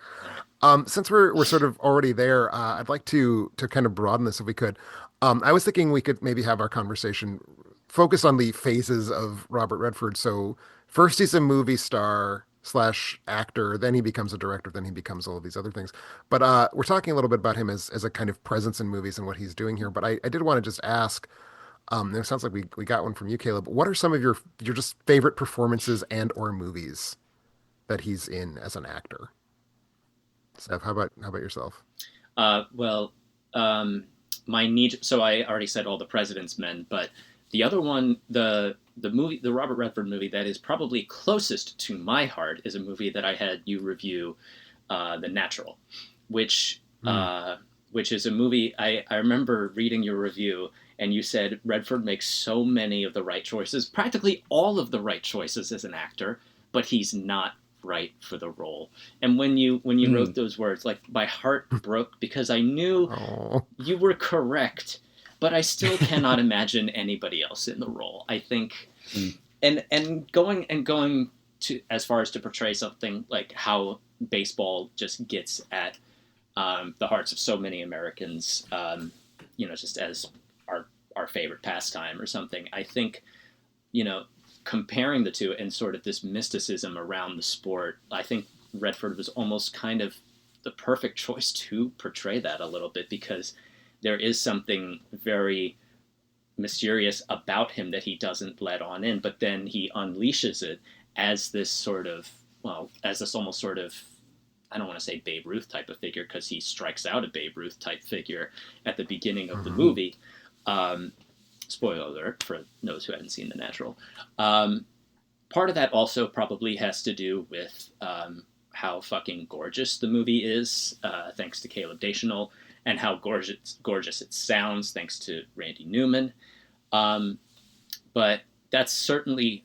Since we're sort of already there, I'd like to kind of broaden this if we could. I was thinking we could maybe have our conversation focus on the phases of Robert Redford. So first he's a movie star, slash actor. Then he becomes a director. Then he becomes all of these other things. But we're talking a little bit about him as a kind of presence in movies and what he's doing here. But I did want to just ask. It sounds like we got one from you, Caleb. What are some of your just favorite performances and or movies that he's in as an actor? Steph, how about yourself? Well, um, my need. So I already said all the President's Men, but the other one, the movie, the Robert Redford movie that is probably closest to my heart is a movie that I had you review, The Natural, which Mm. which is a movie I remember reading your review. And you said Redford makes so many of the right choices, practically all of the right choices as an actor, but he's not right for the role. And when you wrote Mm. those words, like my heart broke because I knew Oh, you were correct, but I still cannot imagine anybody else in the role. I think, Mm. and going to as far as to portray something like how baseball just gets at the hearts of so many Americans, just as our our favorite pastime or something. I think, you know, comparing the two and sort of this mysticism around the sport, I think Redford was almost kind of the perfect choice to portray that a little bit because there is something very mysterious about him that he doesn't let on in, but then he unleashes it as this sort of, well, as this almost sort of, I don't want to say Babe Ruth type of figure because he strikes out a Babe Ruth type figure at the beginning of the mhm. movie. Um, Spoiler alert for those who hadn't seen The Natural. Um, Part of that also probably has to do with how fucking gorgeous the movie is, thanks to Caleb Deschanel, and how gorgeous it sounds, thanks to Randy Newman. Um, but that's certainly,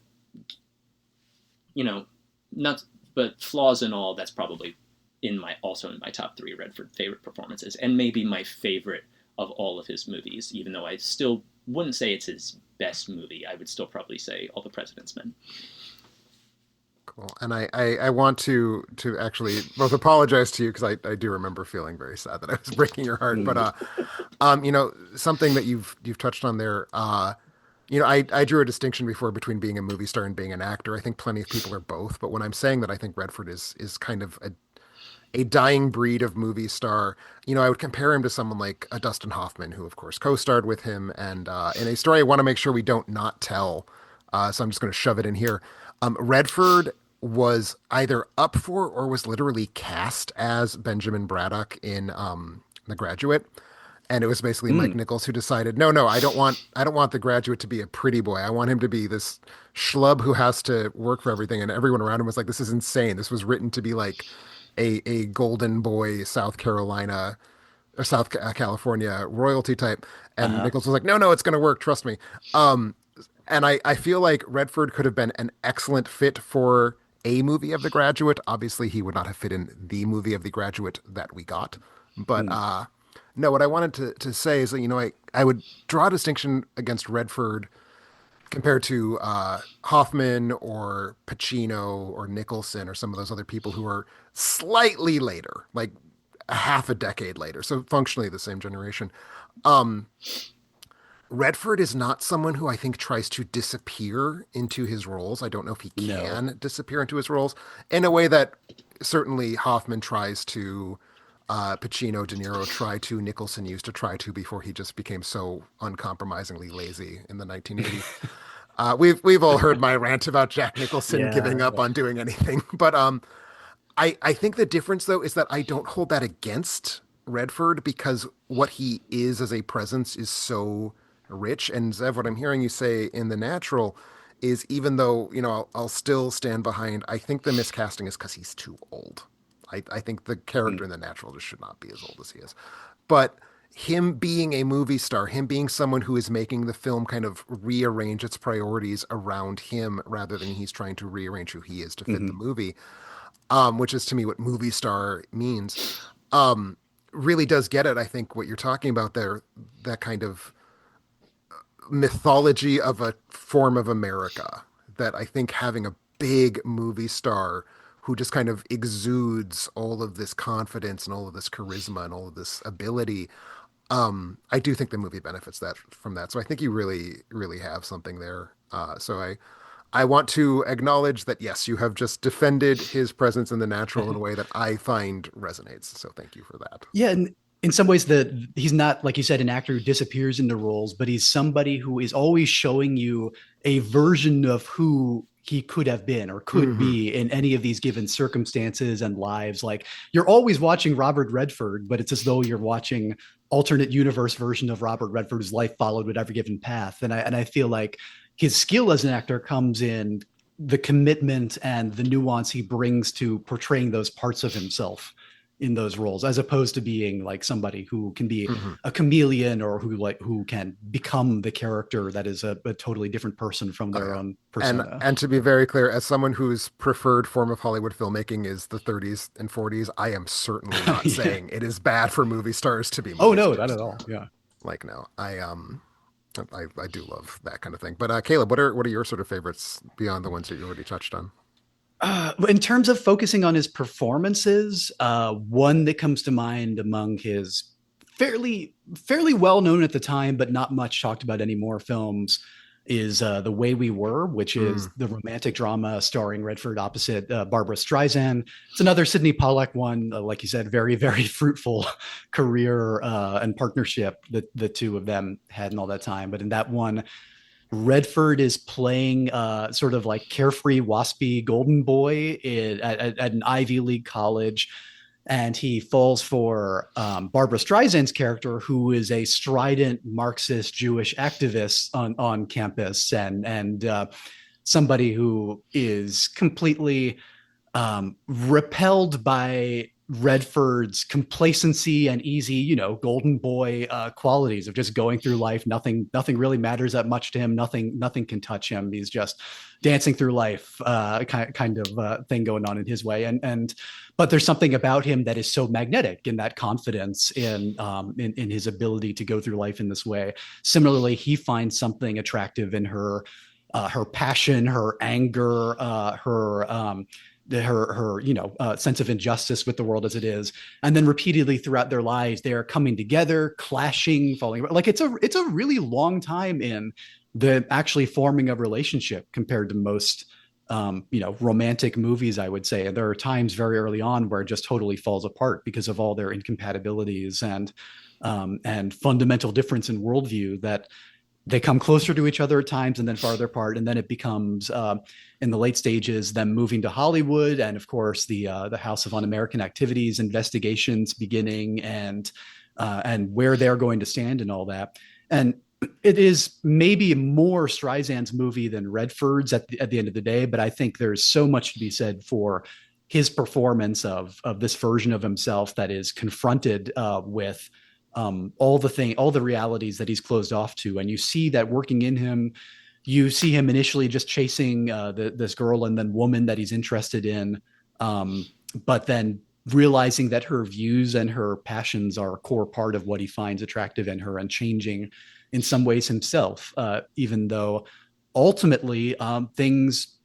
you know, not, but flaws and all, that's probably also in my top three Redford favorite performances, and maybe my favorite of all of his movies, even though I still wouldn't say it's his best movie. I would still probably say All the President's Men. Cool. And I want to actually both apologize to you because I do remember feeling very sad that I was breaking your heart. But Mm. something that you've touched on there, I drew a distinction before between being a movie star and being an actor. I think plenty of people are both, but when I'm saying that I think Redford is kind of a dying breed of movie star, I would compare him to someone like a Dustin Hoffman, who of course co-starred with him, and in a story I want to make sure we don't not tell, so I'm just going to shove it in here. Redford was either up for or was literally cast as Benjamin Braddock in The Graduate. And it was basically Mike Mm. Nichols who decided, no, I don't want the graduate to be a pretty boy. I want him to be this schlub who has to work for everything. And everyone around him was like, this is insane. This was written to be like a golden boy South Carolina or California royalty type. And Uh-huh. Nichols was like, no, it's going to work. Trust me. Um, and I feel like Redford could have been an excellent fit for a movie of The Graduate. Obviously, he would not have fit in the movie of The Graduate that we got. But Mm. no, what I wanted to say is that, I would draw a distinction against Redford compared to Hoffman or Pacino or Nicholson or some of those other people who are slightly later, like a half a decade later. So functionally the same generation. Um, Redford is not someone who I think tries to disappear into his roles. I don't know if he No. can disappear into his roles in a way that certainly Hoffman tries to, Pacino, De Niro try to, Nicholson used to try to before he just became so uncompromisingly lazy in the 1980s. We've all heard my rant about Jack Nicholson Yeah. giving up Yeah. on doing anything, but I think the difference though is that I don't hold that against Redford because what he is as a presence is so rich. And Zev, what I'm hearing you say in The Natural is even though, I'll still stand behind, I think the miscasting is because he's too old. I think the character Mm. in The Natural just should not be as old as he is. But him being a movie star, him being someone who is making the film kind of rearrange its priorities around him rather than he's trying to rearrange who he is to fit the Hmm. movie, which is to me what movie star means, really does get it. I think what you're talking about there, that kind of mythology of a form of America, that I think having a big movie star who just kind of exudes all of this confidence and all of this charisma and all of this ability, I do think the movie benefits that from that. So I think you really, really have something there. So I want to acknowledge that, yes, you have just defended his presence in the natural in a way that I find resonates. So thank you for that. Yeah, and in some ways, the he's not, like you said, an actor who disappears into roles, but he's somebody who is always showing you a version of who he could have been or could Hmm. be in any of these given circumstances and lives. Like you're always watching Robert Redford, but it's as though you're watching alternate universe version of Robert Redford whose life followed whatever given path. And I feel like his skill as an actor comes in the commitment and the nuance he brings to portraying those parts of himself in those roles, as opposed to being like somebody who can be Hmm. a chameleon or who can become the character that is a totally different person from Oh, their yeah. own And persona. and to be very clear, as someone whose preferred form of Hollywood filmmaking is the 30s and 40s, I am certainly not Yeah. saying it is bad for movie stars to be Oh movie no, not stars. at all. Yeah. Like, no, I do love that kind of thing. But Caleb, what are your sort of favorites beyond the ones that you already touched on? In terms of focusing on his performances, one that comes to mind among his fairly well known at the time, but not much talked about anymore films is The Way We Were, which Mm. is the romantic drama starring Redford opposite Barbara Streisand. It's another Sidney Pollack one, like you said, very fruitful career and partnership that the two of them had in all that time. But in that one, Redford is playing sort of like carefree, waspy golden boy at an Ivy League college. And he falls for Barbara Streisand's character, who is a strident Marxist Jewish activist on campus and somebody who is completely repelled by Redford's complacency and easy, golden boy qualities of just going through life. Nothing really matters that much to him. Nothing can touch him. He's just dancing through life, kind of thing going on in his way. But there's something about him that is so magnetic in that confidence in his ability to go through life in this way. Similarly, he finds something attractive in her passion, her anger, her sense of injustice with the world as it is, and then repeatedly throughout their lives they are coming together, clashing, falling. Like it's a really long time in the actually forming a relationship compared to most romantic movies, I would say. And there are times very early on where it just totally falls apart because of all their incompatibilities and fundamental difference in worldview that they come closer to each other at times and then farther apart, and then it becomes in the late stages them moving to Hollywood, and of course the House of Un-American Activities investigations beginning, and where they're going to stand and all that. And it is maybe more Streisand's movie than Redford's at the end of the day, but I think there's so much to be said for his performance of this version of himself that is confronted with all the realities that he's closed off to, and you see that working in him. You see him initially just chasing this girl and then woman that he's interested in, but then realizing that her views and her passions are a core part of what he finds attractive in her, and changing in some ways himself, even though ultimately things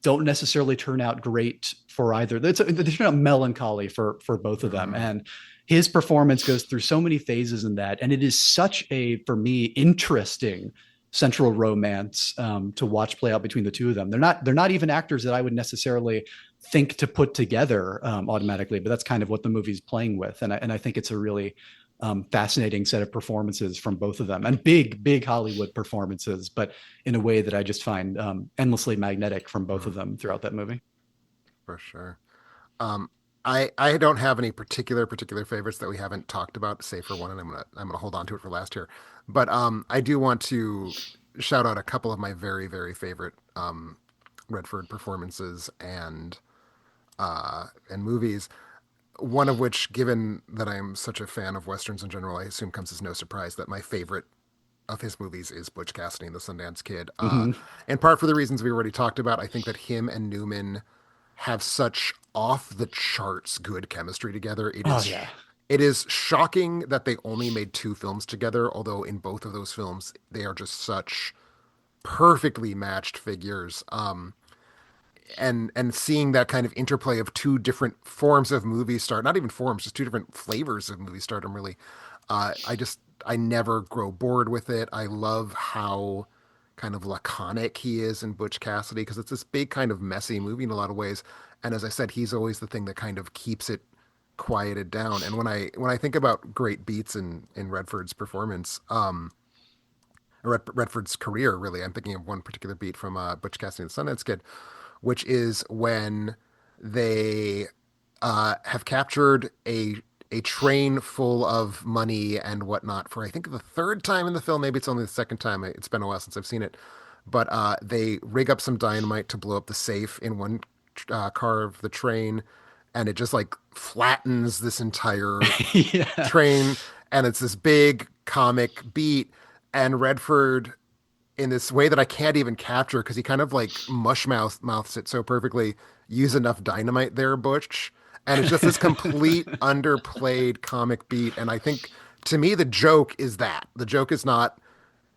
don't necessarily turn out great for either. They turn out melancholy for both of them, Mm. and his performance goes through so many phases in that, and it is such a, for me, interesting central romance to watch play out between the two of them. They're not even actors that I would necessarily think to put together automatically, but that's kind of what the movie's playing with, and I think it's a really fascinating set of performances from both of them, and big Hollywood performances, but in a way that I just find endlessly magnetic from both Mm. of them throughout that movie. For sure. Um, I don't have any particular favorites that we haven't talked about, save for one, and I'm gonna hold on to it for last here. But I do want to shout out a couple of my very favorite Redford performances and movies. One of which, given that I'm such a fan of westerns in general, I assume comes as no surprise that my favorite of his movies is Butch Cassidy and the Sundance Kid. Mm-hmm. In part for the reasons we already talked about, I think that him and Newman have such off the charts good chemistry together. Oh yeah. It is shocking that they only made two films together, although in both of those films they are just such perfectly matched figures. And seeing that kind of interplay of two different forms of movie star, not even forms, just two different flavors of movie stardom, really. I never grow bored with it. I love how kind of laconic he is in Butch Cassidy, because it's this big kind of messy movie in a lot of ways. And as I said, he's always the thing that kind of keeps it quieted down. And when I think about great beats in Redford's performance, Redford's career, really, I'm thinking of one particular beat from Butch Cassidy and the Sundance Kid, which is when they have captured a train full of money and whatnot for, I think, the third time in the film. Maybe it's only the second time. It's been a while since I've seen it. But they rig up some dynamite to blow up the safe in one car of the train, and it just like flattens this entire Yeah. train, and it's this big comic beat. And Redford, in this way that I can't even capture because he kind of like mouths it so perfectly. Use enough dynamite there, Butch. And it's just this complete underplayed comic beat. And I think to me, the joke is that the joke is not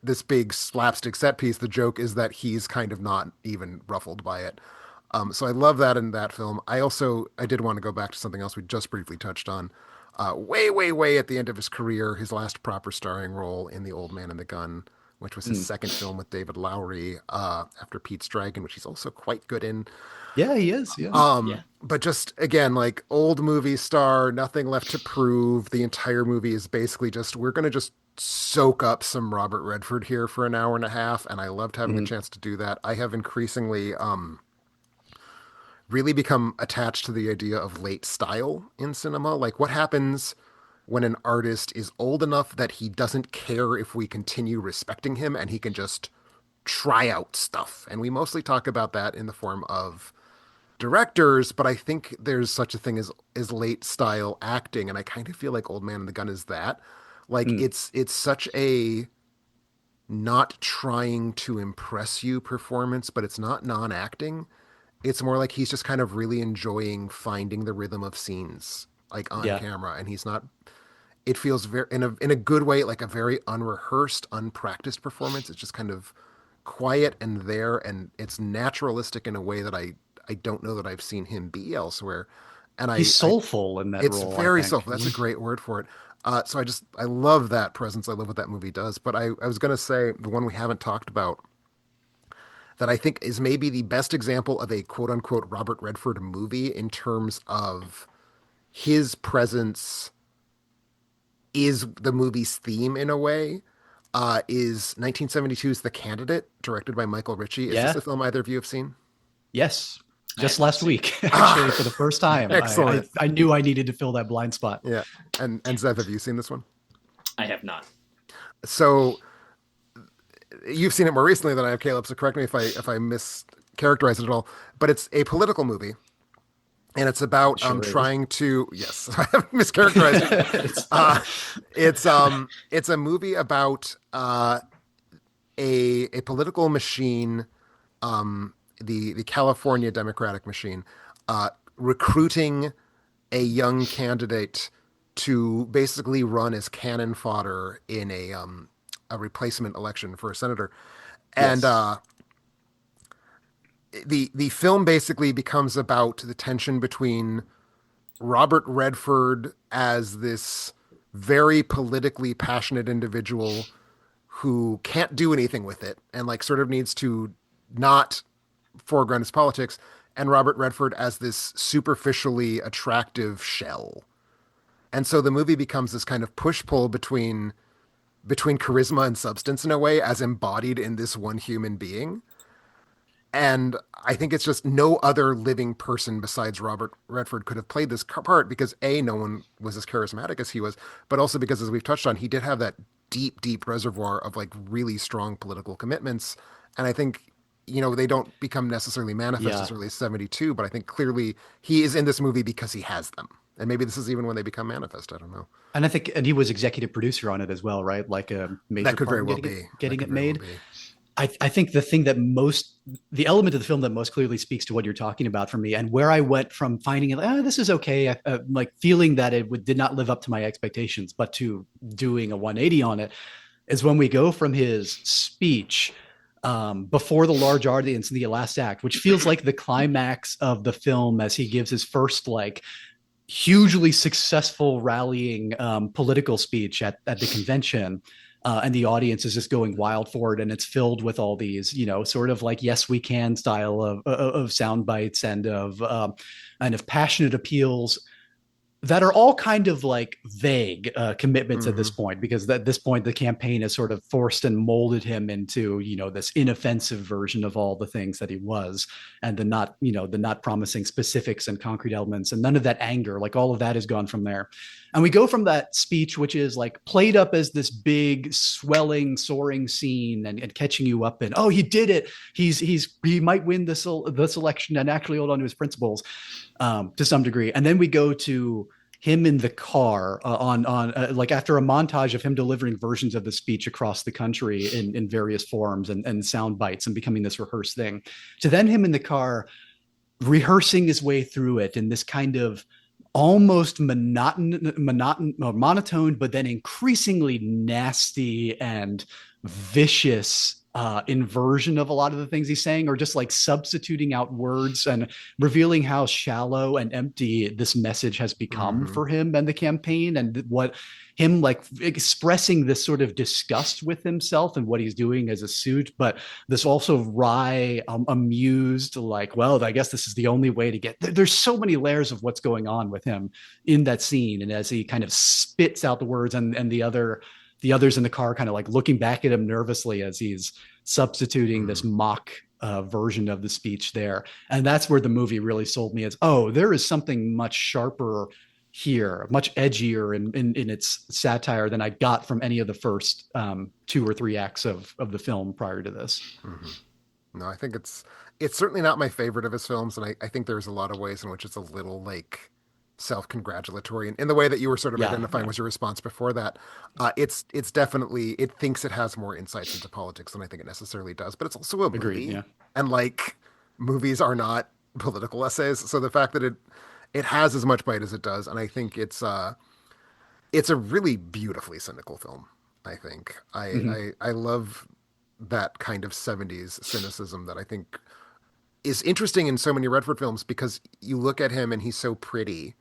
this big slapstick set piece. The joke is that he's kind of not even ruffled by it. So I love that in that film. I did want to go back to something else we just briefly touched on. Way, way, way at the end of his career, his last proper starring role in The Old Man and the Gun, which was his second film with David Lowery after Pete's Dragon, which he's also quite good in. Yeah, he is. Yeah. Yeah. But just again, like old movie star, nothing left to prove. The entire movie is basically just we're gonna just soak up some Robert Redford here for an hour and a half, and I loved having a chance to do that. I have increasingly really become attached to the idea of late style in cinema. Like what happens when an artist is old enough that he doesn't care if we continue respecting him and he can just try out stuff. And we mostly talk about that in the form of directors, but I think there's such a thing as late style acting, and I kind of feel like Old Man and the Gun is that. Like it's such a not trying to impress you performance, but it's not non-acting. It's more like he's just kind of really enjoying finding the rhythm of scenes like on Yeah. camera, and he's not. It feels very in a good way, like a very unrehearsed, unpracticed performance. It's just kind of quiet and there, and it's naturalistic in a way that I don't know that I've seen him be elsewhere. And He's soulful in that it's role. very I think. soulful. That's a great word for it. So I love that presence. I love what that movie does. But I was gonna say the one we haven't talked about that I think is maybe the best example of a quote unquote Robert Redford movie in terms of his presence is the movie's theme in a way. Is 1972's The Candidate, directed by Michael Ritchie. Is this Yeah. a film either of you have seen? Yes. I Just have not last seen week, actually, for the first time. Excellent. I knew I needed to fill that blind spot. Yeah. And Zev, have you seen this one? I have not. So you've seen it more recently than I have, Caleb. So correct me if I mischaracterize it at all. But it's a political movie, and it's about Sure is. trying to yes, I have mischaracterized it. It's a movie about a political machine, the California Democratic machine, recruiting a young candidate to basically run as cannon fodder in a replacement election for a senator. And Yes. the film basically becomes about the tension between Robert Redford as this very politically passionate individual who can't do anything with it and like sort of needs to not foreground his politics, and Robert Redford as this superficially attractive shell. And so the movie becomes this kind of push-pull between charisma and substance in a way as embodied in this one human being. And I think it's just no other living person besides Robert Redford could have played this part because A, no one was as charismatic as he was, but also because, as we've touched on, he did have that deep, deep reservoir of like really strong political commitments. And I think, they don't become necessarily manifest Yeah. as early as 72, but I think clearly he is in this movie because he has them. And maybe this is even when they become manifest. I don't know. And I think, and he was executive producer on it as well, right? Like a major That could part very in well getting be. it, getting That it could very made. well be. I think the element of the film that most clearly speaks to what you're talking about for me, and where I went from finding it, this is okay, like feeling that did not live up to my expectations, but to doing a 180 on it, is when we go from his speech before the large audience in the last act, which feels like the climax of the film as he gives his first like hugely successful rallying political speech at the convention. and the audience is just going wild for it, and it's filled with all these, sort of like Yes We Can style of sound bites and of passionate appeals that are all kind of like vague commitments at this point, because at this point the campaign has sort of forced and molded him into this inoffensive version of all the things that he was, and the not promising specifics and concrete elements, and none of that anger, like all of that is gone from there. And we go from that speech, which is like played up as this big swelling soaring scene, and catching you up in, oh, he did it, he might win this election and actually hold on to his principles, to some degree. And then we go to him in the car, like after a montage of him delivering versions of the speech across the country in various forms and sound bites, and becoming this rehearsed thing, to then him in the car rehearsing his way through it in this kind of almost monotone, but then increasingly nasty and vicious inversion of a lot of the things he's saying, or just like substituting out words and revealing how shallow and empty this message has become for him and the campaign, and what him like expressing this sort of disgust with himself and what he's doing as a suit, but this also wry, amused, like, well, I guess this is the only way to get. There's so many layers of what's going on with him in that scene, and as he kind of spits out the words, and the others in the car kind of like looking back at him nervously as he's substituting this mock version of the speech there. And that's where the movie really sold me as, oh, there is something much sharper here, much edgier in its satire than I got from any of the first 2 or 3 acts of the film prior to this. No, I think it's certainly not my favorite of his films. And I think there's a lot of ways in which it's a little like self-congratulatory in the way that you were sort of identifying was your response before that. It's definitely, it thinks it has more insights into politics than I think it necessarily does, but it's also a movie. And like, movies are not political essays, so the fact that it has as much bite as it does, and I think it's a really beautifully cynical film. I think I love that kind of 70s cynicism that I think is interesting in so many Redford films, because you look at him and he's so pretty,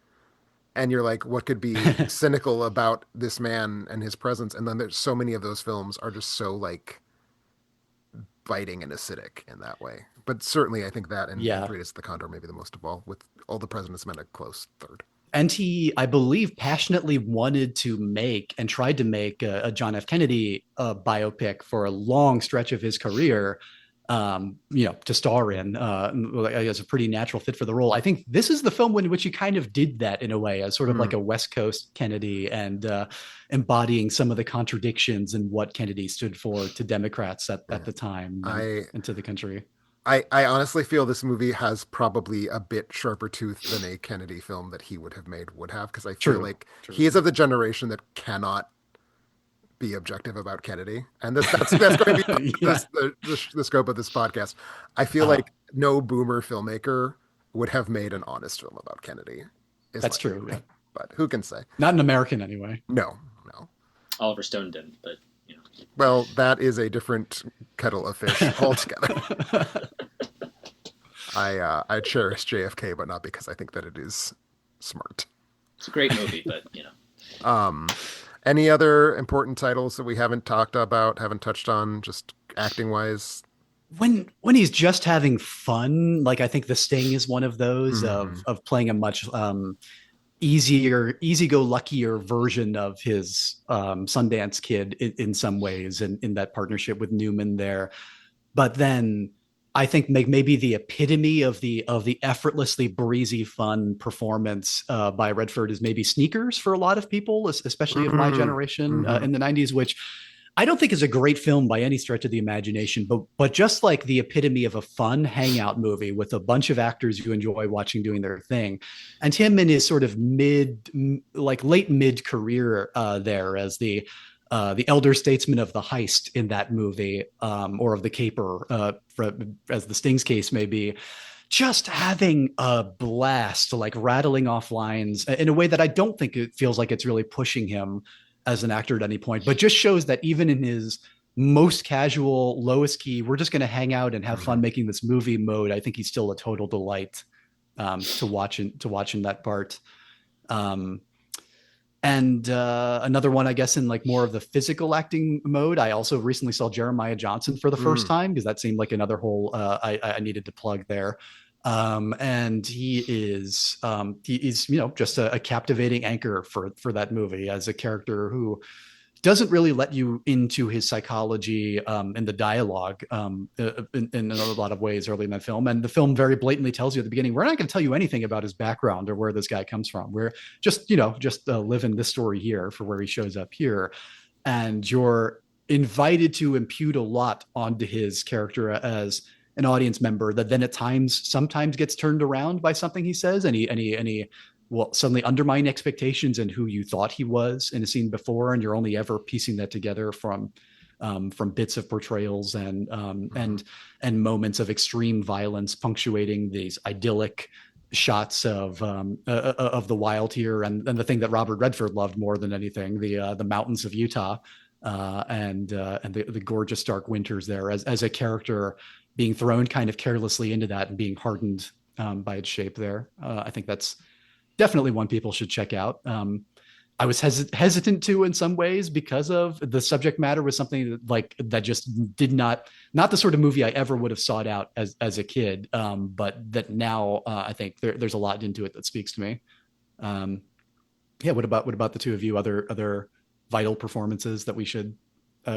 and you're like, what could be cynical about this man and his presence? And then there's so many of those films are just so like biting and acidic in that way. But certainly I think that and Greatest of the Condor maybe the most of all, with All the President's Men a close third. And he, I believe, passionately wanted to make and tried to make a John F. Kennedy biopic for a long stretch of his career, to star in, as a pretty natural fit for the role. I think this is the film in which he kind of did that in a way, as sort of like a West Coast Kennedy, and embodying some of the contradictions in what Kennedy stood for to Democrats at the time, and to the country. I honestly feel this movie has probably a bit sharper tooth than a Kennedy film that he would have made would have, because I feel like he is of the generation that cannot be objective about Kennedy, and that's going to be the scope of this podcast. I feel like no boomer filmmaker would have made an honest film about Kennedy. That's true, but who can say? Not an American anyway. No. Oliver Stone didn't, but well, that is a different kettle of fish altogether. I cherish JFK, but not because I think that it is smart. It's a great movie, but Any other important titles that we haven't talked about, haven't touched on, just acting wise? When he's just having fun, like I think The Sting is one of those, of playing a much easy-go-luckier version of his Sundance Kid in some ways, and in that partnership with Newman there. But then I think maybe the epitome of the effortlessly breezy fun performance by Redford is maybe Sneakers for a lot of people, especially of my generation in the 90s, which I don't think is a great film by any stretch of the imagination, but just like the epitome of a fun hangout movie with a bunch of actors you enjoy watching doing their thing. And him in his sort of late mid career there as the elder statesman of the heist in that movie, or of the caper, as the Sting's case may be, just having a blast, like rattling off lines in a way that I don't think it feels like it's really pushing him as an actor at any point, but just shows that even in his most casual, lowest key, we're just going to hang out and have fun making this movie mode, I think he's still a total delight to watch in that part. And another one, I guess, in like more of the physical acting mode. I also recently saw Jeremiah Johnson for the first Mm. time because that seemed like another whole I needed to plug there. And he is just a captivating anchor for that movie as a character who doesn't really let you into his psychology in the dialogue in a lot of ways early in the film. And the film very blatantly tells you at the beginning, we're not going to tell you anything about his background or where this guy comes from. We're just living this story here for where he shows up here. And you're invited to impute a lot onto his character as an audience member that then at times sometimes gets turned around by something he says and he will suddenly undermine expectations and who you thought he was in a scene before, and you're only ever piecing that together from bits of portrayals Mm-hmm. and moments of extreme violence punctuating these idyllic shots of the wild here, and the thing that Robert Redford loved more than anything, the mountains of Utah, and the gorgeous dark winters there as a character being thrown kind of carelessly into that and being hardened by its shape there. I think that's definitely one people should check out. I was hesitant to in some ways because of the subject matter was something that just did not the sort of movie I ever would have sought out as a kid. But that now I think there's a lot into it that speaks to me. Um, yeah. What about the two of you? Other vital performances that we should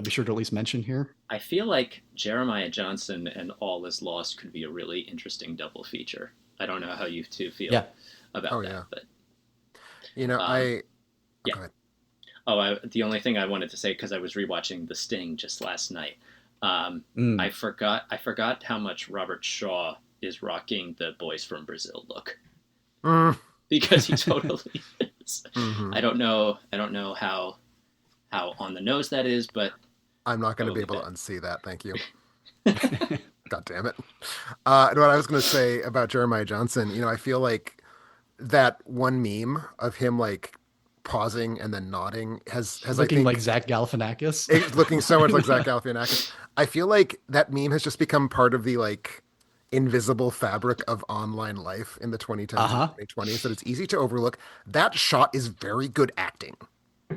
be sure to at least mention here. I feel like Jeremiah Johnson and All Is Lost could be a really interesting double feature. I don't know how you two feel Yeah. about Oh that, yeah. but You know, um, oh, yeah. go ahead. The only thing I wanted to say, because I was rewatching The Sting just last night, Mm. I forgot how much Robert Shaw is rocking the Boys from Brazil look, Mm. because he totally is. Hmm. I don't know how on the nose that is, but I'm not going to be totally able to bad. unsee that. Thank you. God damn it. And what I was going to say about Jeremiah Johnson, I feel like that one meme of him like pausing and then nodding has I Looking like think Zach Galifianakis. looking so much like Zach Galifianakis. I feel like that meme has just become part of the like invisible fabric of online life in the 2010s and Uh-huh. 2020s that it's easy to overlook. That shot is very good acting.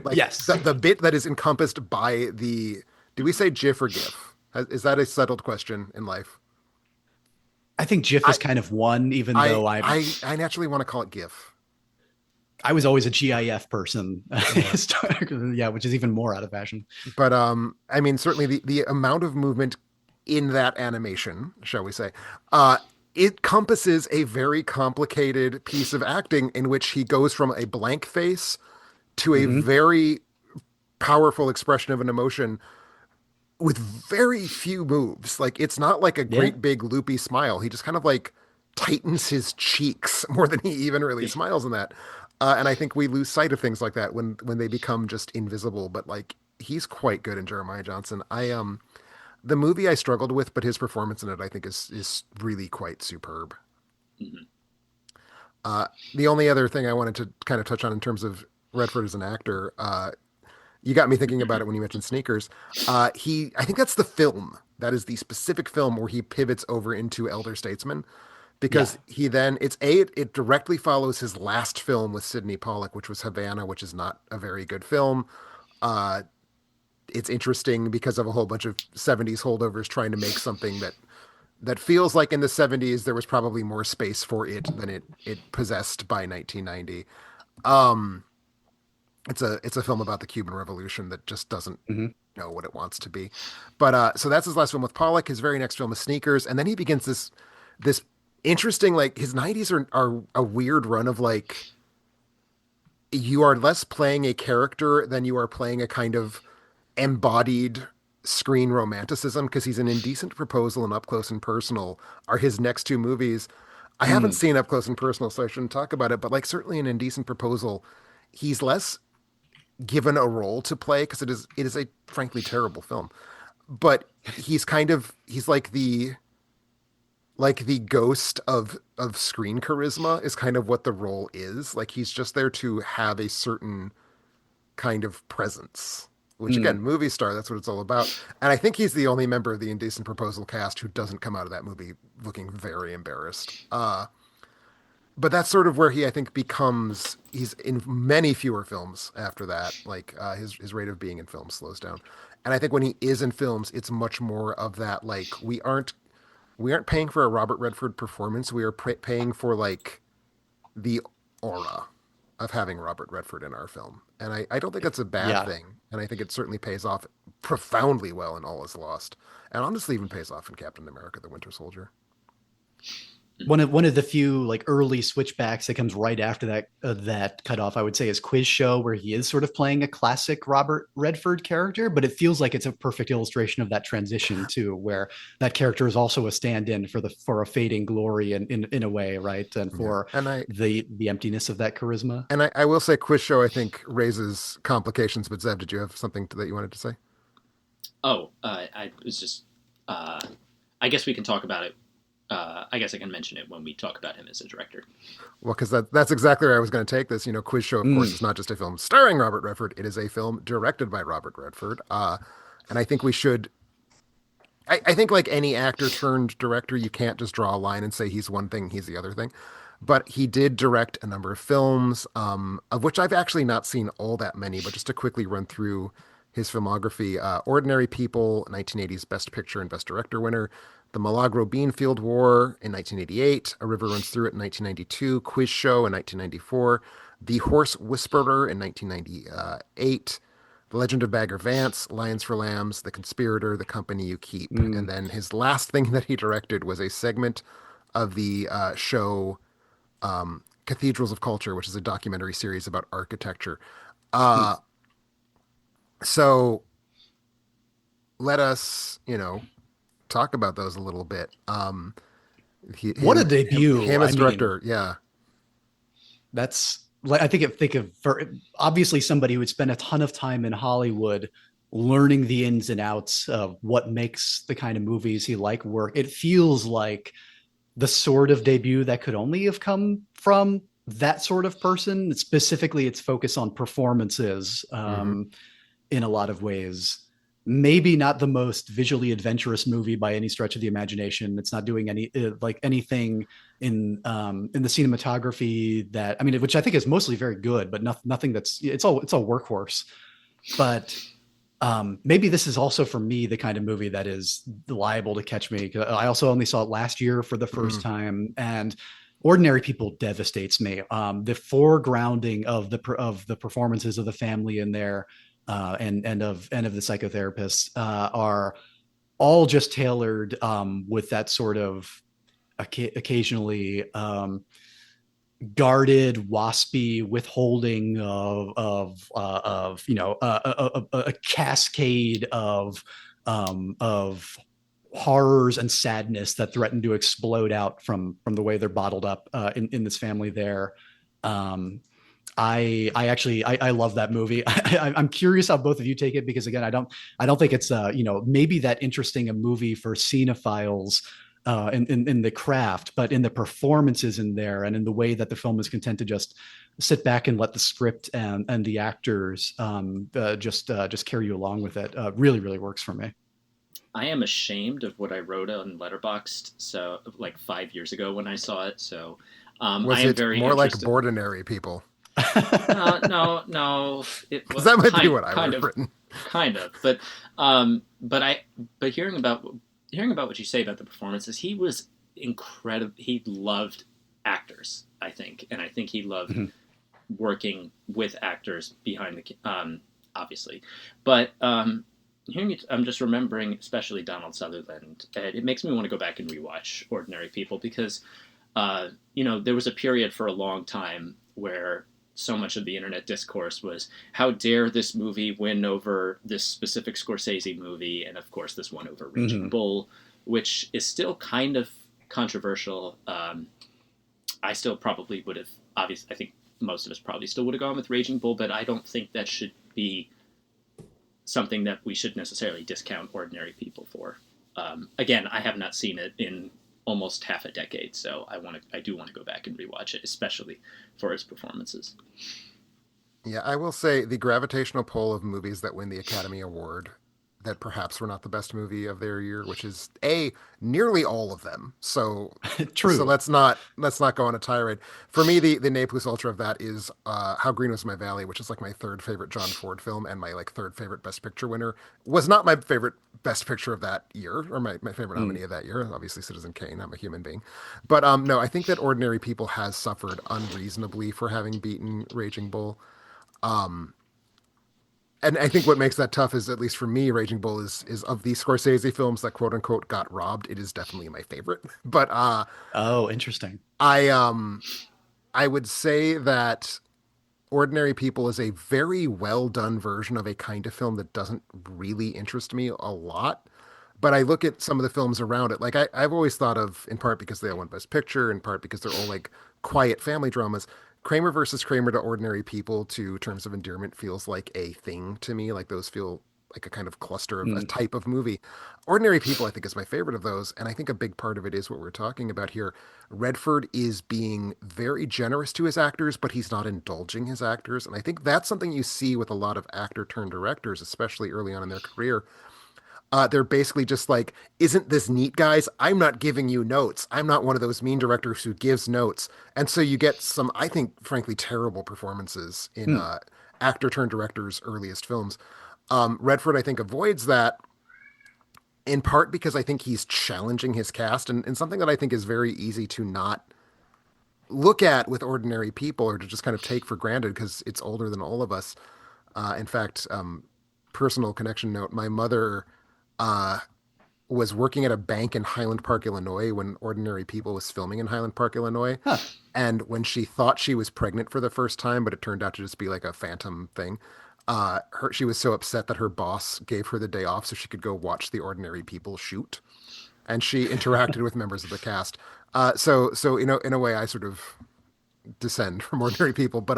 Like Yes. the bit that is encompassed by the, do we say GIF or GIF? Is that a settled question in life? I think GIF I is kind of one, even though I naturally want to call it GIF. I was always a GIF person, Yeah. yeah, which is even more out of fashion. But I mean certainly the amount of movement in that animation, shall we say, uh it compasses a very complicated piece of acting in which he goes from a blank face to a Hmm. very powerful expression of an emotion with very few moves. Like it's not like a Yeah. great big loopy smile. He just kind of like tightens his cheeks more than he even really smiles in that. And I think we lose sight of things like that when they become just invisible. But like he's quite good in Jeremiah Johnson. I the movie I struggled with, but his performance in it I think is really quite superb. Mhm. The only other thing I wanted to kind of touch on in terms of Redford as an actor, you got me thinking about it when you mentioned Sneakers. I think that's the film. That is the specific film where he pivots over into Elder Statesman Yeah. because it directly follows his last film with Sidney Pollack, which was Havana, which is not a very good film. Uh, it's interesting because of a whole bunch of 70s holdovers trying to make something that feels like in the 70s there was probably more space for it than it possessed by 1990. Um, it's a film about the Cuban Revolution that just doesn't Hmm. know what it wants to be. But so that's his last film with Pollock. His very next film is Sneakers, and then he begins this interesting like his 90s are a weird run of like you are less playing a character than you are playing a kind of embodied screen romanticism because he's an Indecent Proposal and Up Close and Personal are his next two movies. I haven't Mm. seen Up Close and Personal, so I shouldn't talk about it. But like certainly an Indecent Proposal, he's less given a role to play because it is a frankly terrible film. But he's like the ghost of screen charisma is kind of what the role is. Like he's just there to have a certain kind of presence. Which again, Mm. movie star, that's what it's all about. And I think he's the only member of the Indecent Proposal cast who doesn't come out of that movie looking very embarrassed. but that's sort of where he, I think, becomes. He's in many fewer films after that. Like his rate of being in films slows down, and I think when he is in films, it's much more of that. Like we aren't paying for a Robert Redford performance. We are paying for like the aura of having Robert Redford in our film, and I don't think that's a bad Yeah. thing. And I think it certainly pays off profoundly well in All Is Lost, and honestly even pays off in Captain America: The Winter Soldier. One of the few like early switchbacks that comes right after that cutoff, I would say, is Quiz Show, where he is sort of playing a classic Robert Redford character, but it feels like it's a perfect illustration of that transition too, where that character is also a stand-in for a fading glory in a way, right, and Yeah, for and I the emptiness of that charisma. and I will say Quiz Show I think raises complications. But Zev, did you have something that you wanted to say? Oh, I was just. Uh, I guess we can talk about it. I guess I can mention it when we talk about him as a director. Well, because that's exactly where I was going to take this. Quiz Show, of course, Mm. is not just a film starring Robert Redford; it is a film directed by Robert Redford. And I think we should. I think like any actor turned director, you can't just draw a line and say he's one thing, he's the other thing. But he did direct a number of films, of which I've actually not seen all that many. But just to quickly run through his filmography: Ordinary People, 1980's Best Picture and Best Director winner; The Milagro Beanfield War in 1988; A River Runs Through It in 1992; Quiz Show in 1994; The Horse Whisperer in 1998; The Legend of Bagger Vance, Lions for Lambs, The Conspirator, The Company You Keep. And Mm. then his last thing that he directed was a segment of the show Cathedrals of Culture, which is a documentary series about architecture. Mm. Uh, so let us, talk about those a little bit. What a Him debut! I as mean, director, yeah. that's like think of for obviously somebody who would spend a ton of time in Hollywood learning the ins and outs of what makes the kind of movies he like work. It feels like the sort of debut that could only have come from that sort of person. Specifically, its focus on performances Hmm. in a lot of ways. Maybe not the most visually adventurous movie by any stretch of the imagination. It's not doing anything in the cinematography that, I mean, which I think is mostly very good, but nothing that's it's all workhorse. But maybe this is also for me the kind of movie that is liable to catch me. I also only saw it last year for the first Hmm. time, and Ordinary People devastates me. The foregrounding of the performances of the family in there, and of the psychotherapists are all just tailored with that sort of occasionally guarded, waspy withholding of a cascade of horrors and sadness that threaten to explode out from the way they're bottled up in this family there. Um, I love that movie. I'm curious how both of you take it, because again, I don't think it's maybe that interesting a movie for cinephiles in the craft, but in the performances in there and in the way that the film is content to just sit back and let the script and the actors just carry you along with it. Really, really works for me. I am ashamed of what I wrote on Letterboxd. So, like 5 years ago when I saw it. So, I Was am it very more like interested. Ordinary People? No, no. It Because was that might be kind, what I would kind have of, written. kind of. But hearing about what you say about the performances, he was incredible. He loved actors, I think, and I think he loved working with actors behind obviously, but hearing it, I'm just remembering, especially Donald Sutherland. It makes me want to go back and rewatch Ordinary People because there was a period for a long time where so much of the internet discourse was how dare this movie win over this specific Scorsese movie, and of course this one over Raging Mm-hmm. Bull, which is still kind of controversial. I still probably would have, obviously, I think most of us probably still would have gone with Raging Bull, but I don't think that should be something that we should necessarily discount Ordinary People for. Again, I have not seen it in almost half a decade, so I do want to go back and rewatch it, especially for its performances. Yeah, I will say the gravitational pull of movies that win the Academy Award, that perhaps were not the best movie of their year, which is a nearly all of them. So True. let's not go on a tirade. For me, the ne plus ultra of that is How Green Was My Valley, which is like my third favorite John Ford film and my like third favorite Best Picture winner. Was not my favorite Best Picture of that year or my favorite Mm. nominee of that year. Obviously, Citizen Kane. I'm a human being, but no, I think that Ordinary People has suffered unreasonably for having beaten Raging Bull. And I think what makes that tough is, at least for me, Raging Bull is of the Scorsese films that quote unquote got robbed. It is definitely my favorite. But Oh, interesting. I I would say that Ordinary People is a very well done version of a kind of film that doesn't really interest me a lot. But I look at some of the films around it. Like I've always thought of, in part because they all won Best Picture, in part because they're all like quiet family dramas. Kramer versus Kramer to Ordinary People to Terms of Endearment feels like a thing to me. Like those feel like a kind of cluster of a Mm. type of movie. Ordinary People, I think, is my favorite of those. And I think a big part of it is what we're talking about here. Redford is being very generous to his actors, but he's not indulging his actors. And I think that's something you see with a lot of actor turned directors, especially early on in their career. They're basically just like, isn't this neat, guys? I'm not giving you notes. I'm not one of those mean directors who gives notes. And so you get some, I think, frankly, terrible performances in Mm. actor turned directors' earliest films. Redford, I think, avoids that in part because I think he's challenging his cast and something that I think is very easy to not look at with Ordinary People or to just kind of take for granted because it's older than all of us. In fact, personal connection note, my mother uh, was working at a bank in Highland Park, Illinois, when Ordinary People was filming in Highland Park, Illinois. Huh. And when she thought she was pregnant for the first time, but it turned out to just be like a phantom thing, she was so upset that her boss gave her the day off so she could go watch the Ordinary People shoot. And she interacted with members of the cast. So in a way, I sort of descend from Ordinary People. But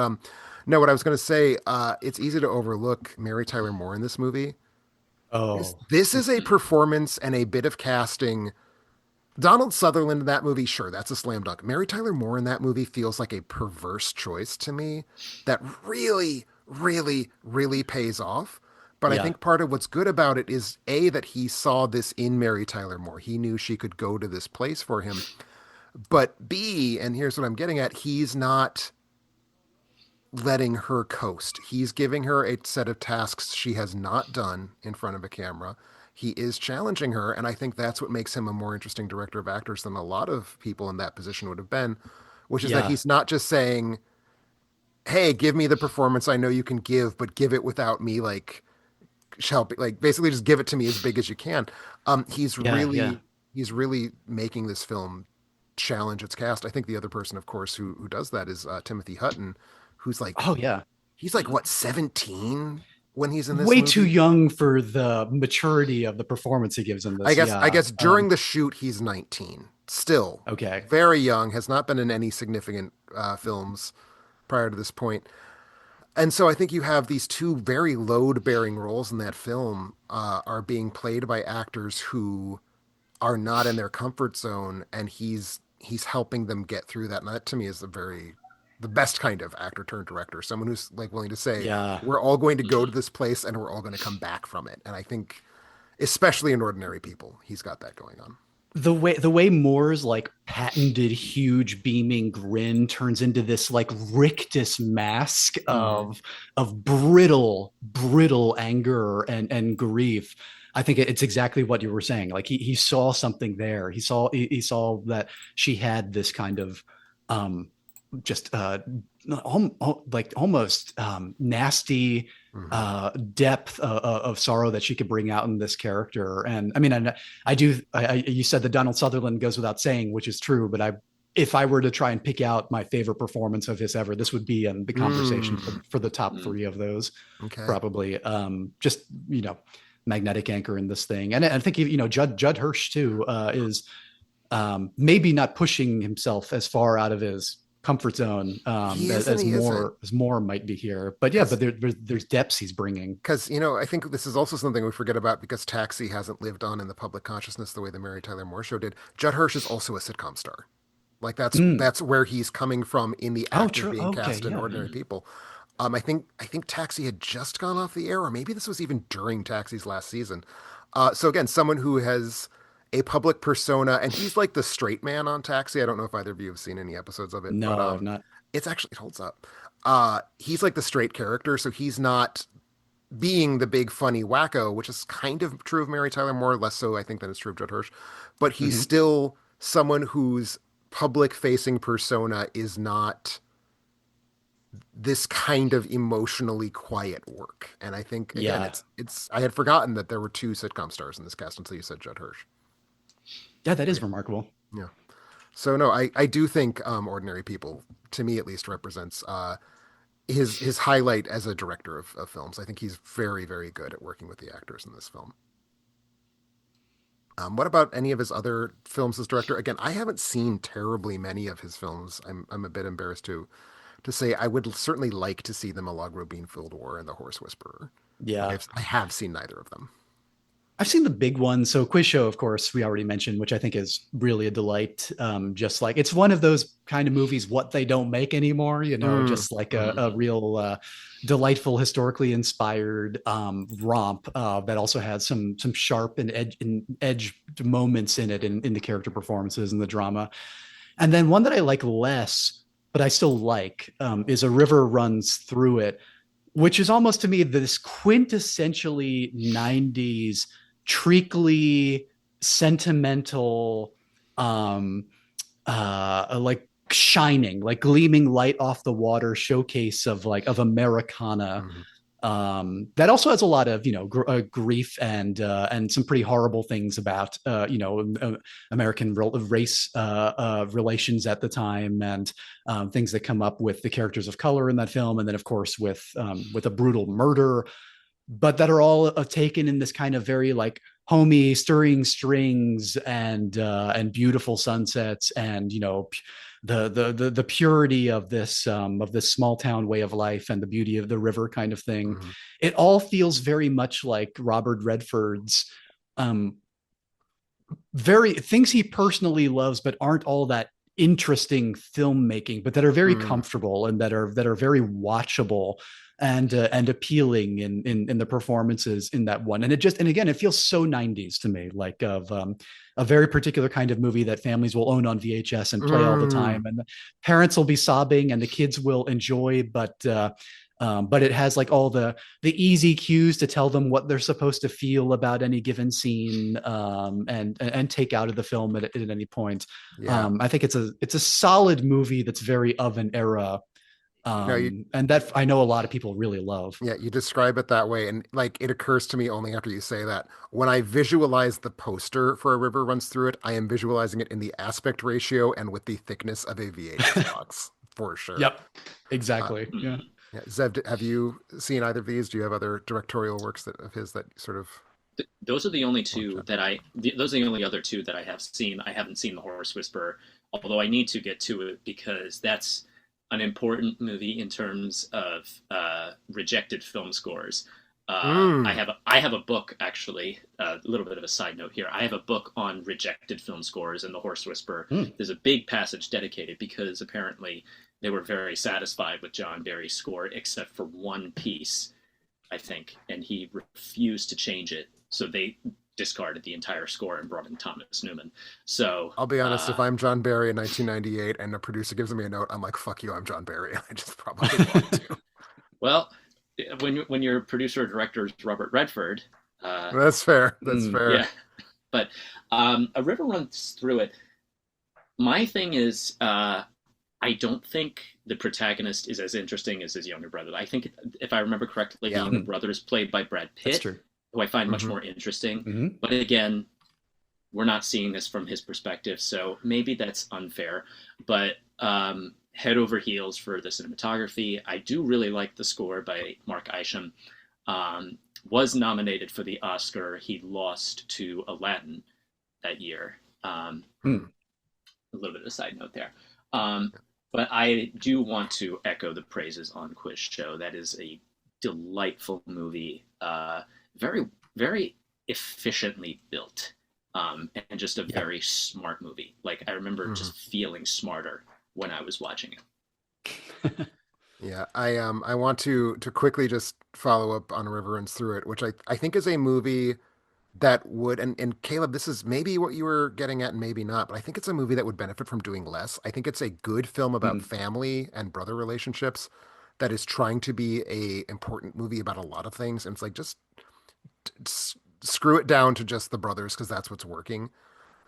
no, what I was going to say, it's easy to overlook Mary Tyler Moore in this movie. This, Oh. this is a performance and a bit of casting. Donald Sutherland in that movie, sure, that's a slam dunk. Mary Tyler Moore in that movie feels like a perverse choice to me that really, really, really pays off. But I Yeah. think part of what's good about it is A, that he saw this in Mary Tyler Moore. He knew she could go to this place for him. But B, and here's what I'm getting at, he's not letting her coast. He's giving her a set of tasks she has not done in front of a camera. He is challenging her, and I think that's what makes him a more interesting director of actors than a lot of people in that position would have been, which is that Yeah. he's not just saying, "Hey, give me the performance I know you can give, but give it without me like helping, like basically just give it to me as big as you can." He's Yeah. Yeah. really making this film challenge its cast. I think the other person, of course, who does that is Timothy Hutton, who's like Oh, yeah. he's like what 17 when he's in this Way too movie. young for the maturity of the performance he gives in I this. guess I Yeah. guess during the shoot he's 19, still Okay. very young, has not been in any significant films prior to this point. And so I think you have these two very load-bearing roles in that film are being played by actors who are not in their comfort zone, and he's helping them get through that. And that to me is the best kind of actor turned director, someone who's like willing to say, Yeah. we're all going to go to this place and we're all going to come back from it. And I think, especially in Ordinary People, he's got that going on. The way Moore's like patented huge beaming grin turns into this like rictus mask Mm-hmm. of brittle anger and grief. I think it's exactly what you were saying. Like he saw something there. He saw that she had this kind of um just like almost nasty Mm-hmm. depth of sorrow that she could bring out in this character. And I mean, I do. You said that Donald Sutherland goes without saying, which is true. But if I were to try and pick out my favorite performance of his ever, this would be in the conversation Mm. for the top Mm. three of those, Okay. probably. Just magnetic anchor in this thing, and I think Judd Hirsch too is maybe not pushing himself as far out of his comfort zone He is and he isn't. as more might be here. But yeah, Because but there's depths he's bringing. I think this is also something we forget about because Taxi hasn't lived on in the public consciousness the way the Mary Tyler Moore Show did. Judd Hirsch is also a sitcom star. Like Mm. that's where he's coming from in the Oh, actor true. being Okay, cast in yeah. Ordinary Mm. People. I think Taxi had just gone off the air, or maybe this was even during Taxi's last season. So again, someone who has a public persona, and he's like the straight man on Taxi. I don't know if either of you have seen any episodes of it, but No, I've not. it holds up. He's like the straight character, so he's not being the big funny wacko, which is kind of true of Mary Tyler Moore, less so I think than it's true of Judd Hirsch. But he's Hmm. still someone whose public facing persona is not this kind of emotionally quiet work. And I think again, Yeah. it's I had forgotten that there were two sitcom stars in this cast until you said Judd Hirsch. Yeah, that is remarkable. Yeah. So no, I do think Ordinary People, to me at least, represents his highlight as a director of films. I think he's very, very good at working with the actors in this film. What about any of his other films as director? Again, I haven't seen terribly many of his films. I'm a bit embarrassed to say I would certainly like to see the Milagro Beanfield War and the Horse Whisperer, but Yeah. I have seen neither of them. I've seen the big one. So Quiz Show, of course, we already mentioned, which I think is really a delight. Just like it's one of those kind of movies, what they don't make anymore, Mm, just like mhm, a real delightful, historically inspired romp that also has some sharp and edge moments in it in the character performances and the drama. And then one that I like less, but I still like, is A River Runs Through It, which is almost to me this quintessentially 90s treacly sentimental um like shining like gleaming light off the water showcase of Americana, mhm, that also has a lot of grief and some pretty horrible things about American race relations at the time, and things that come up with the characters of color in that film, and then of course with a brutal murder, but that are all taken in this kind of very like homey stirring strings and beautiful sunsets, and the purity of this small town way of life and the beauty of the river kind of thing. mhm, It all feels very much like Robert Redford's um, very things he personally loves, but aren't all that interesting filmmaking, but that are very mm. comfortable and that are very watchable and appealing in the performances in that one. And it just and again, it feels so 90s to me, like of a very particular kind of movie that families will own on VHS and play all the Mm. time, and the parents will be sobbing and the kids will enjoy, but it has like all the easy cues to tell them what they're supposed to feel about any given scene, and take out of the film at any point. Yeah. I think it's a solid movie that's very of an era, No, you and that I know a lot of people really love. yeah, you describe it that way, and like it occurs to me only after you say that. When I visualize the poster for A River Runs Through It, I am visualizing it in the aspect ratio and with the thickness of a VHS box, for sure. Yep, Uh, exactly. Yeah. Mhm. yeah. Zev, have you seen either of these? Do you have other directorial works of his that sort of Those are the only want two to that those are the only other two that I have seen. I haven't seen The Horse Whisperer, although I need to get to it because that's an important movie in terms of rejected film scores. Mm. I have a book actually. A little bit of a side note here. I have a book on rejected film scores and The Horse Whisperer. Mm. There's a big passage dedicated because apparently they were very satisfied with John Barry's score, except for one piece, I think, and he refused to change it. So they discarded the entire score and brought in Thomas Newman. So I'll be honest, if I'm John Barry in 1998 and a producer gives me a note, I'm like, fuck you, I'm John Barry. I just probably want to. well, when your producer or director is Robert Redford, uh, That's fair. That's Mm. yeah. fair. But A River Runs Through It. My thing is, I don't think the protagonist is as interesting as his younger brother. I think, if I remember correctly, the Yeah. younger brother is played by Brad That's Pitt, true. who I find much Hmm. more interesting. Hmm. But again, we're not seeing this from his perspective, so maybe that's unfair. But head over heels for the cinematography. I do really like the score by Mark Isham. Um, was nominated for the Oscar. He lost to Aladdin that year. Mm. A little bit of a side note there. Um, but I do want to echo the praises on Quiz Show. That is a delightful movie. Very, very efficiently built. And just a Yeah. very smart movie. Like I remember Hmm. just feeling smarter when I was watching it. Yeah, I want to quickly just follow up on River Through It, which I think is a movie that would, and Caleb, this is maybe what you were getting at and maybe not, but I think it's a movie that would benefit from doing less. I think it's a good film about Mm. family and brother relationships that is trying to be a important movie about a lot of things, and it's like just screw it down to just the brothers because that's what's working.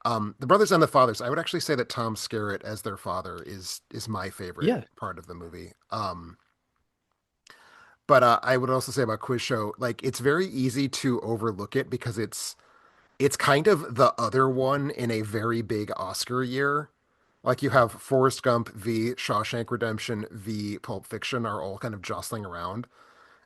The brothers and the fathers. I would actually say that Tom Skerritt as their father is my favorite Yeah. part of the movie. But I would also say about Quiz Show, like it's very easy to overlook it because it's kind of the other one in a very big Oscar year. Like you have Forrest Gump v. Shawshank Redemption v. Pulp Fiction are all kind of jostling around.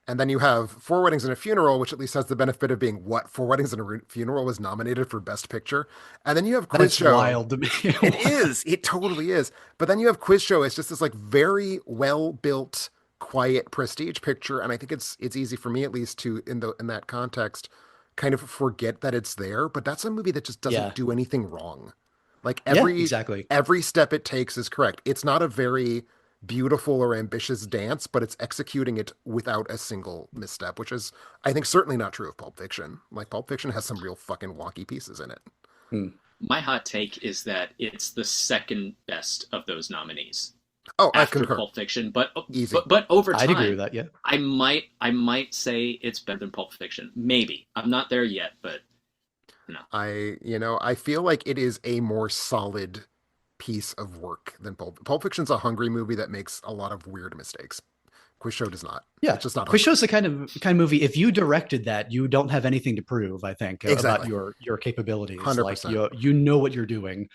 And then you have Four Weddings and a Funeral, which at least has the benefit of being what Four Weddings and a Funeral was nominated for Best Picture. And then you have Quiz That's Show. wild to me. It is. It totally is. But then you have Quiz Show. It's just this like very well built, quiet prestige picture, and I think it's easy for me at least to in that context kind of forget that it's there. But that's a movie that just doesn't Yeah. do anything wrong. Like Yeah, exactly. every step it takes is correct. It's not a very beautiful or ambitious dance, but it's executing it without a single misstep, which is I think certainly not true of Pulp Fiction. Like Pulp Fiction has some real fucking wonky pieces in it. Mm. My hot take is that it's the second best of those nominees Oh, I after concur. Pulp Fiction, but Easy. over I'd agree with time, that. Yeah. I might say it's better than Pulp Fiction. Maybe I'm not there yet, but no. I feel like it is a more solid piece of work than Pulp Fiction's a hungry movie that makes a lot of weird mistakes. Quiz Show does not. Yeah. It's just not Quiz hungry. Show's the kind of movie. If you directed that, you don't have anything to prove. I think about Exactly. your capabilities. Like 100%. you know what you're doing.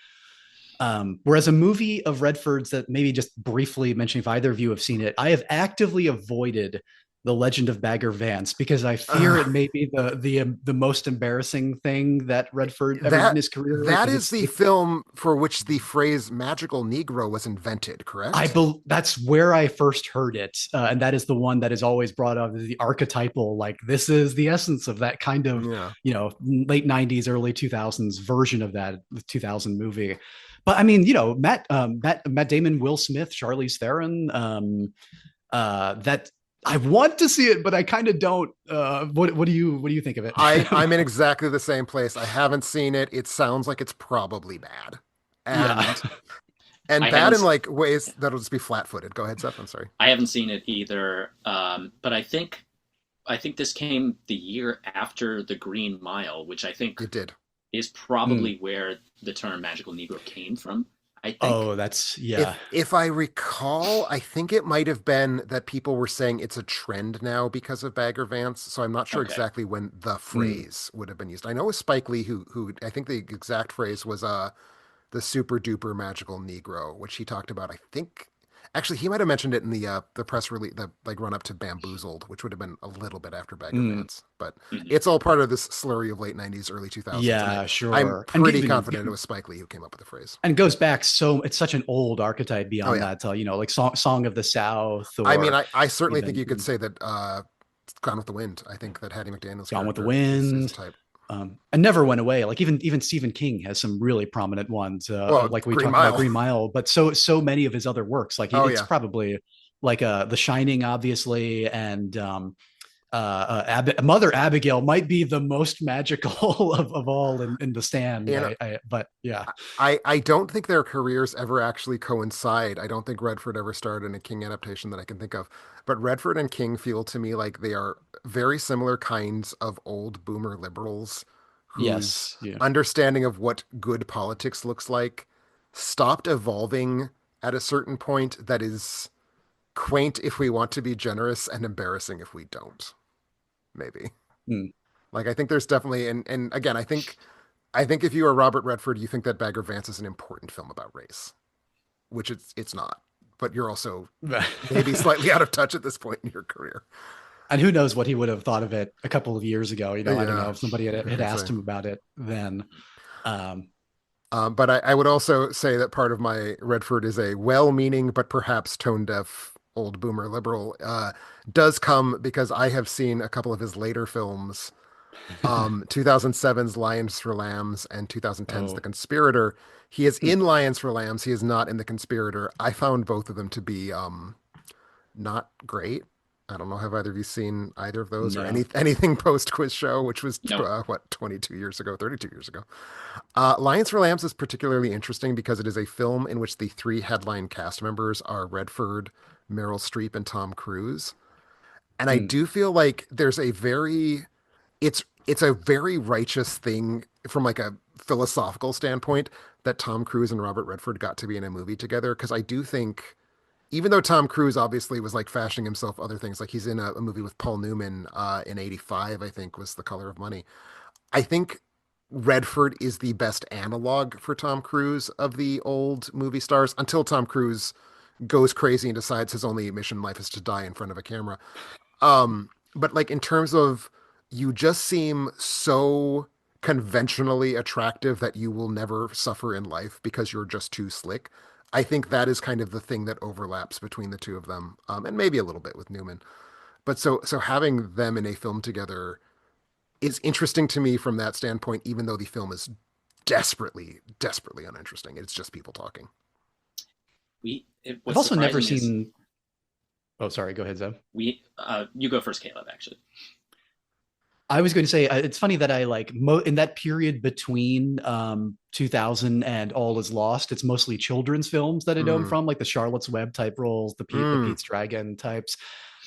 Whereas a movie of Redford's that maybe just briefly mentioning if either of you have seen it, I have actively avoided The Legend of Bagger Vance because I fear it Ugh. may be the most embarrassing thing that Redford ever did in That his career that because is the it's film for which the phrase magical Negro was invented, correct? that's where I first heard it, and that is the one that is always brought up as the archetypal. Like this is the essence of that kind of Yeah. late '90s, early 2000s version of that 2000 movie. But I mean, Matt Damon, Will Smith, Charlize Theron. That I want to see it, but I kind of don't. What do you think of it? I'm in exactly the same place. I haven't seen it. It sounds like it's probably bad. Yeah. And I bad in haven't like ways that'll just be flat-footed. Go ahead, Seth. I'm sorry. I haven't seen it either, but I think this came the year after the Green Mile, which I think It did. is Mm. probably where the term magical Negro came from. I think. Oh, that's If yeah. if I recall, I think it might have been that people were saying it's a trend now because of Bagger Vance. So I'm not sure Okay. exactly when the Mm. phrase would have been used. I know it was Spike Lee who I think the exact phrase was the super duper magical Negro, which he talked about. I think actually he might have mentioned it in the press release, the like run up to Bamboozled, which would have been a little bit after Bagger Mm. Vance. But Mhm. it's all part of this slurry of late '90s, early 2000s, and Yeah, I'm sure. And pretty even confident it was Spike Lee who came up with the phrase. and goes back so it's such an old archetype Oh beyond yeah. that. Like Song of the South I mean, or I certainly think even you could say that Gone with the Wind. I think that Hattie McDaniel's Gone with the character is a Wind. type. And never went away. Like even Stephen King has some really prominent ones. Well, Like we Green talked about Mile. Green Mile, but so many of his other works. Like Oh it's yeah. probably like The Shining, obviously, and Mother Abigail might be the most magical of all in The Stand. And But yeah, I don't think their careers ever actually coincide. I don't think Redford ever starred in a King adaptation that I can think of. But Redford and King feel to me like they are very similar kinds of old boomer liberals whose yes, yeah. understanding of what good politics looks like stopped evolving at a certain point that is quaint if we want to be generous and embarrassing if we don't. Maybe. Mm. Like I think there's definitely and again, I think if you are Robert Redford, you think that Bagger Vance is an important film about race, which it's not. But you're also maybe slightly out of touch at this point in your career. And who knows what he would have thought of it a couple of years ago. I don't know Yeah, if somebody who had can asked say? him about it then. Mhm. Um, But I would also say that part of my Redford is a well-meaning but perhaps tone-deaf old boomer liberal. Does come because I have seen a couple of his later films, 2007's Lions for Lambs and 2010's The oh, Conspirator. He is hmm. in Lions for Lambs. He is not in The Conspirator. I found both of them to be not great. I don't know. Have either of you seen either of those or No. anything post quiz show, which was No. what 22 years ago, 32 years ago. Lions for Lambs is particularly interesting because it is a film in which the three headline cast members are Redford, Meryl Streep, and Tom Cruise. And I Mm. do feel like there's a very it's a very righteous thing from like a philosophical standpoint that Tom Cruise and Robert Redford got to be in a movie together because I do think even though Tom Cruise obviously was like fashioning himself other things, like he's in a movie with Paul Newman in '85, I think was The Color of Money. I think Redford is the best analog for Tom Cruise of the old movie stars until Tom Cruise goes crazy and decides his only mission in life is to die in front of a camera. But like in terms of you just seem so conventionally attractive that you will never suffer in life because you're just too slick. I think that is kind of the thing that overlaps between the two of them, and maybe a little bit with Newman. But so having them in a film together is interesting to me from that standpoint, even though the film is desperately uninteresting. It's just people talking. I've What's also never surprising is seen. Oh, sorry. Go ahead, Zeb. you go first, Caleb. Actually, I was going to say it's funny that I like in that period between 2000 and All Is Lost. It's mostly children's films that I know him Mm, from, like the Charlotte's Web type roles, the mm. Pete's Dragon types.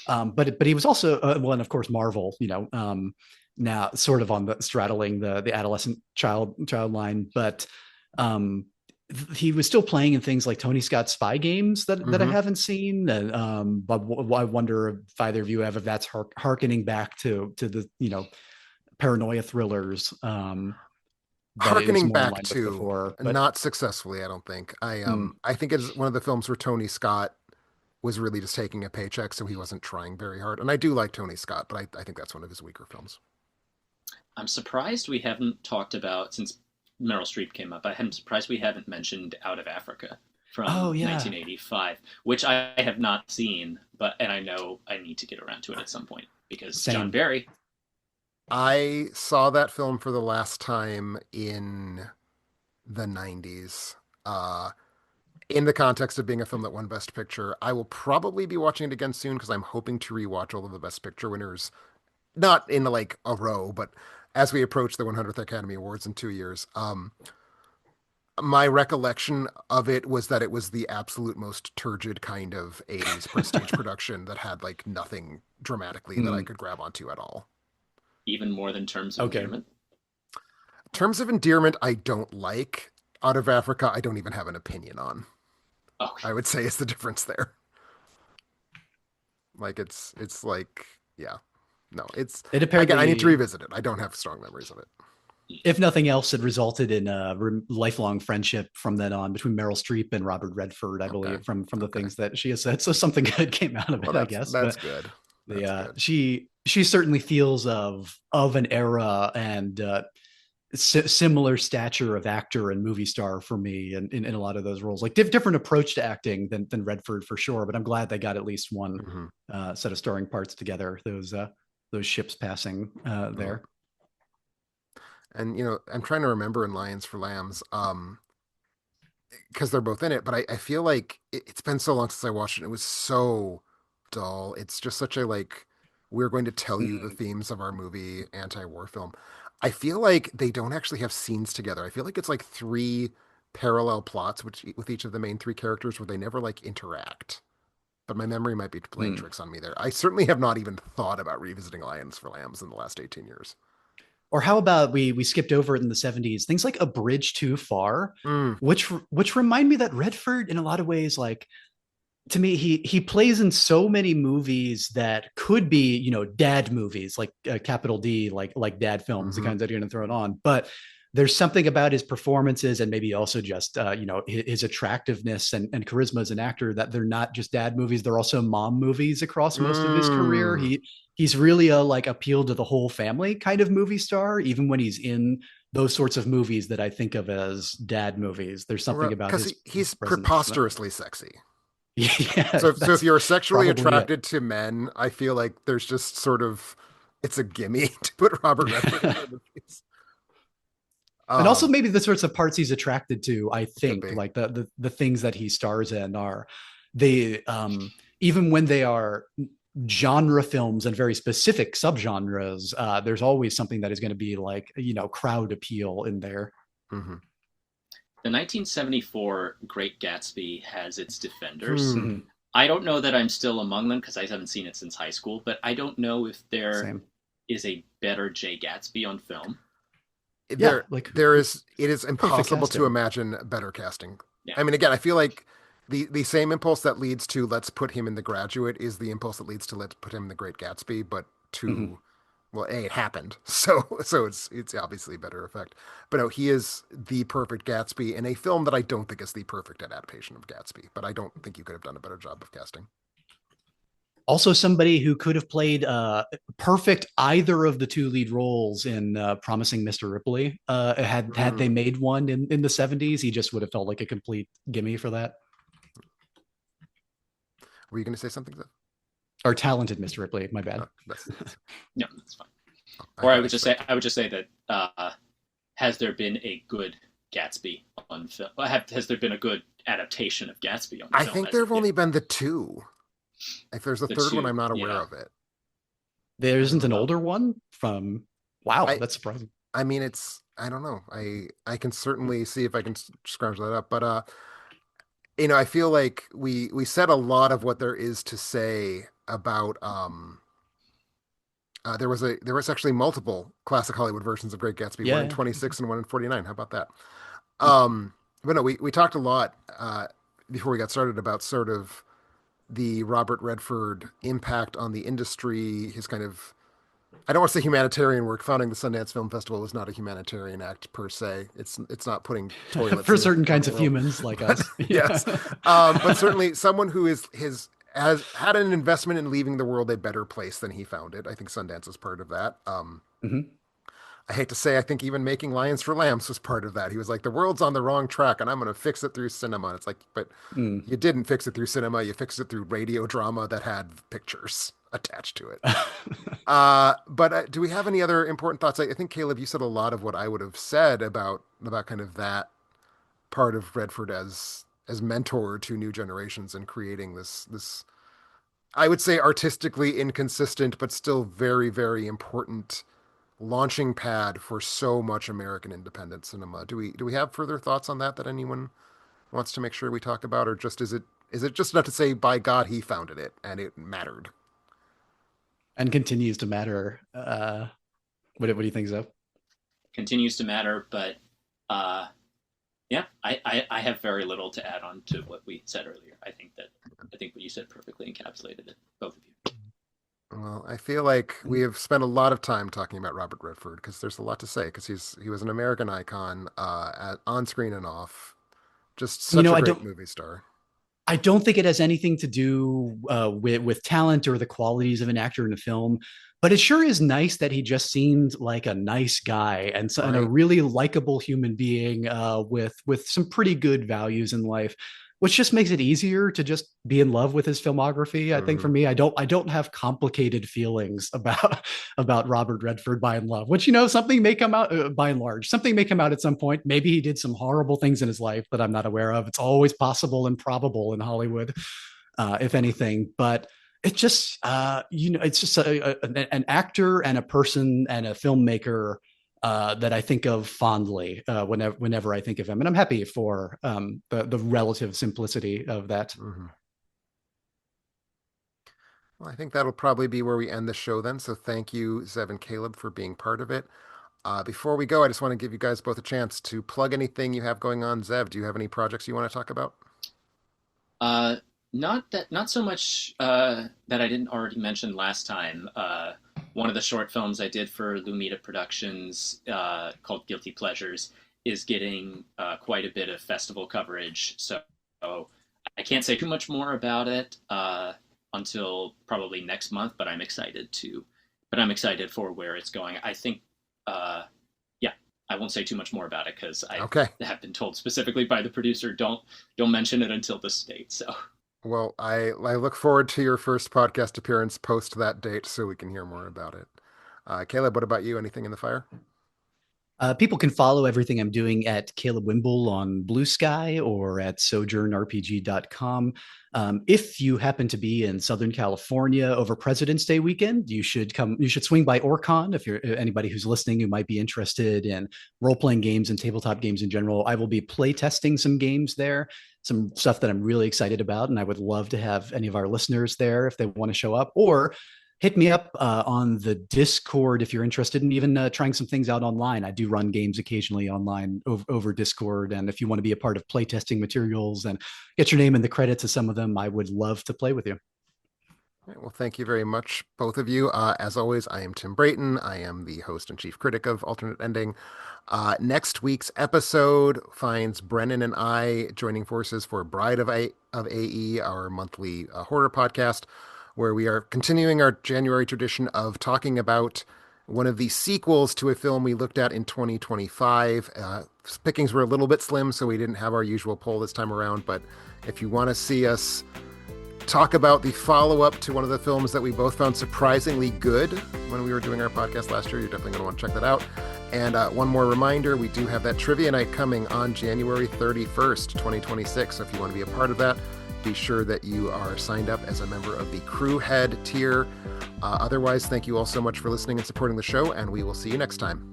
But he was also well, and of course Marvel. Now sort of on the straddling the adolescent child line, but um, he was still playing in things like Tony Scott's Spy Games that I Hmm. haven't seen. And but I wonder if either of you have if that's harkening back to the paranoia thrillers that it was Harkening more in back line with to before. But not successfully, I don't think. mm, I think it's one of the films where Tony Scott was really just taking a paycheck, so he wasn't trying very hard. And I do like Tony Scott, but I think that's one of his weaker films. I'm surprised we haven't talked about since Meryl Streep came up. I'm surprised we haven't mentioned Out of Africa oh from yeah, 1985, which I have not seen, and I know I need to get around to it at some point because John same. Barry. I saw that film for the last time in the 90s. In the context of being a film that won Best Picture, I will probably be watching it again soon because I'm hoping to rewatch all of the Best Picture winners, not in like a row, but as we approach the 100th Academy Awards in 2 years. My recollection of it was that it was the absolute most turgid kind of 80s prestige production that had like nothing dramatically that I Mm, could grab onto at all. Even more than Terms of okay. Endearment. Terms of Endearment, I don't like. Out of Africa, I don't even have an opinion on. Oh, I would say is the difference there. Like it's like yeah, no, it's It again I need to apparently, revisit it. I don't have strong memories of it. if nothing else, it resulted in a lifelong friendship from then on between Meryl Streep and Robert Redford, I Okay, believe, from the okay. things that she has said. So something good came out of Well, it, I guess. that's But good. the That's good. she certainly feels of an era and similar stature of actor and movie star for me in a lot of those roles, like different approach to acting than Redford for sure, but I'm glad they got at least one Hmm. set of starring parts together, those ships passing Yeah. there. And I'm trying to remember in Lions for Lambs, because they're both in it, but I feel like it's been so long since I watched it. It was so dull. It's just such a like we're going to tell you the Mm, themes of our movie anti-war film. I feel like they don't actually have scenes together. I feel like it's like three parallel plots which with each of the main three characters where they never like interact. But my memory might be playing mm. tricks on me there. I certainly have not even thought about revisiting Lions for Lambs in the last 18 years. Or how about we skipped over it in the 70s, things like A Bridge Too Far, Mm, which remind me that Redford in a lot of ways, like, to me, he plays in so many movies that could be dad movies, like capital D, like dad films, the hmm. kinds that you're going to throw it on. But there's something about his performances and maybe also just his attractiveness and charisma as an actor that they're not just dad movies, they're also mom movies across most of his career. Mm. He's really a like appeal to the whole family kind of movie star, even when he's in those sorts of movies that I think of as dad movies. There's something about Because his he's presence that preposterously sexy. yeah, So if that's you're sexually probably it. attracted to men, I feel like there's just sort of it's a gimme to put Robert Redford in their movies. And also Um, maybe the sorts of parts he's attracted to, I could think, be. like the things that he stars in are they even when they are genre films and very specific subgenres, there's always something that is going to be like, crowd appeal in there. Hmm. The 1974 Great Gatsby has its defenders. Hmm. Mhm. I don't know that I'm still among them because I haven't seen it since high school, but I don't know if there Same. is a better Jay Gatsby on film. Yeah, there like there is it is perfect impossible to casting. imagine better casting. Yeah. I mean, again, I feel like the same impulse that leads to let's put him in The Graduate is the impulse that leads to let's put him in The Great Gatsby, but Mhm. to well, A, it happened. So it's obviously a better effect. But no, he is the perfect Gatsby in a film that I don't think is the perfect adaptation of Gatsby, but I don't think you could have done a better job of casting. Also, somebody who could have played perfect either of the two lead roles in Promising Mr. Ripley. Had they Mm. made one in the 70s, he just would have felt like a complete gimme for that. Were you going to say something? Or talented Mr. Ripley, my bad. Oh, that's No, that's fine. oh, Or thought I spoke. I would just say that has there been a good Gatsby on film? Has there been a good adaptation of Gatsby on I film? think As there of have yet? only been the two. If there's a The third one, I'm two, not aware yeah. of it. There I don't isn't know. an Well, older one from. Wow, I that's surprising. I mean, I don't know. I can certainly see if I can scrounge that up, but I feel like we said a lot of what there is to say about there was actually multiple classic Hollywood versions of Great Gatsby, one in Yeah. 26 and one in 49. How about that? Yeah. But no, we talked a lot before we got started about sort of the Robert Redford impact on the industry, his kind of I don't want to say humanitarian work. Founding the Sundance Film Festival is not a humanitarian act per se. It's not putting toilets For in certain on kinds the of world, humans like but us. Yeah. yes, but certainly someone who has had an investment in leaving the world a better place than he found it. I think Sundance is part of that. Mhm. I hate to say, I think even making Lions for Lambs was part of that. He was like, the world's on the wrong track, and I'm going to fix it through cinema. And it's like, but Mm. you didn't fix it through cinema. You fixed it through radio drama that had pictures attached to it. But do we have any other important thoughts? I think Caleb, you said a lot of what I would have said about kind of that part of Redford as mentor to new generations and creating this I would say artistically inconsistent but still very very important launching pad for so much American independent cinema. Do we have further thoughts on that anyone wants to make sure we talk about, or just is it just enough to say by God he founded it and it mattered? And continues to matter. What do you think, Zoe? continues to matter, but uh, yeah, I have very little to add on to what we said earlier. I think what you said perfectly encapsulated it, both of you. Well, I feel like we have spent a lot of time talking about Robert Redford because there's a lot to say because he was an American icon on screen and off. Just You such know, a I great don't movie star. I don't think it has anything to do with talent or the qualities of an actor in a film, but it sure is nice that he just seemed like a nice guy and a Right? really likable human being with some pretty good values in life, which just makes it easier to just be in love with his filmography. I think for Hmm. me, I don't have complicated feelings about about Robert Redford by and large. Which something may come out by and large. Something may come out at some point. Maybe he did some horrible things in his life that I'm not aware of. It's always possible and probable in Hollywood, if anything. But it's just it's just an actor and a person and a filmmaker that I think of fondly whenever I think of him, and I'm happy for the relative simplicity of that. Hmm. Well, I think that'll probably be where we end the show then. So thank you, Zev and Caleb, for being part of it. Before we go, I just want to give you guys both a chance to plug anything you have going on. Zev, do you have any projects you want to talk about? Uh, not so much that I didn't already mention last time. One of the short films I did for Lumita Productions called Guilty Pleasures is getting quite a bit of festival coverage. So I can't say too much more about it until probably next month, but I'm excited to. But I'm excited for where it's going. I think, yeah, I won't say too much more about it because I Okay. have been told specifically by the producer don't mention it until this date. So Well, I look forward to your first podcast appearance post that date so we can hear more about it. Caleb, what about you? Anything in the fire? People can follow everything I'm doing at Caleb Wimble on Blue Sky or at sojournrpg.com. If you happen to be in Southern California over President's Day weekend, you should swing by Orcon. If you're anybody who's listening who might be interested in role-playing games and tabletop games in general, I will be play testing some games there, some stuff that I'm really excited about. And I would love to have any of our listeners there if they want to show up, or hit me up on the Discord if you're interested in even trying some things out online. I do run games occasionally online over Discord. And if you want to be a part of playtesting materials and get your name in the credits of some of them, I would love to play with you. All right, well, thank you very much, both of you. As always, I am Tim Brayton. I am the host and chief critic of Alternate Ending. Next week's episode finds Brennan and I joining forces for Bride of AE, our monthly horror podcast, where we are continuing our January tradition of talking about one of the sequels to a film we looked at in 2025. Pickings were a little bit slim, so we didn't have our usual poll this time around, but if you want to see us talk about the follow-up to one of the films that we both found surprisingly good when we were doing our podcast last year, you're definitely going to want to check that out. And one more reminder, we do have that trivia night coming on January 31st, 2026, so if you want to be a part of that, be sure that you are signed up as a member of the crew head tier. Otherwise, thank you all so much for listening and supporting the show, and we will see you next time.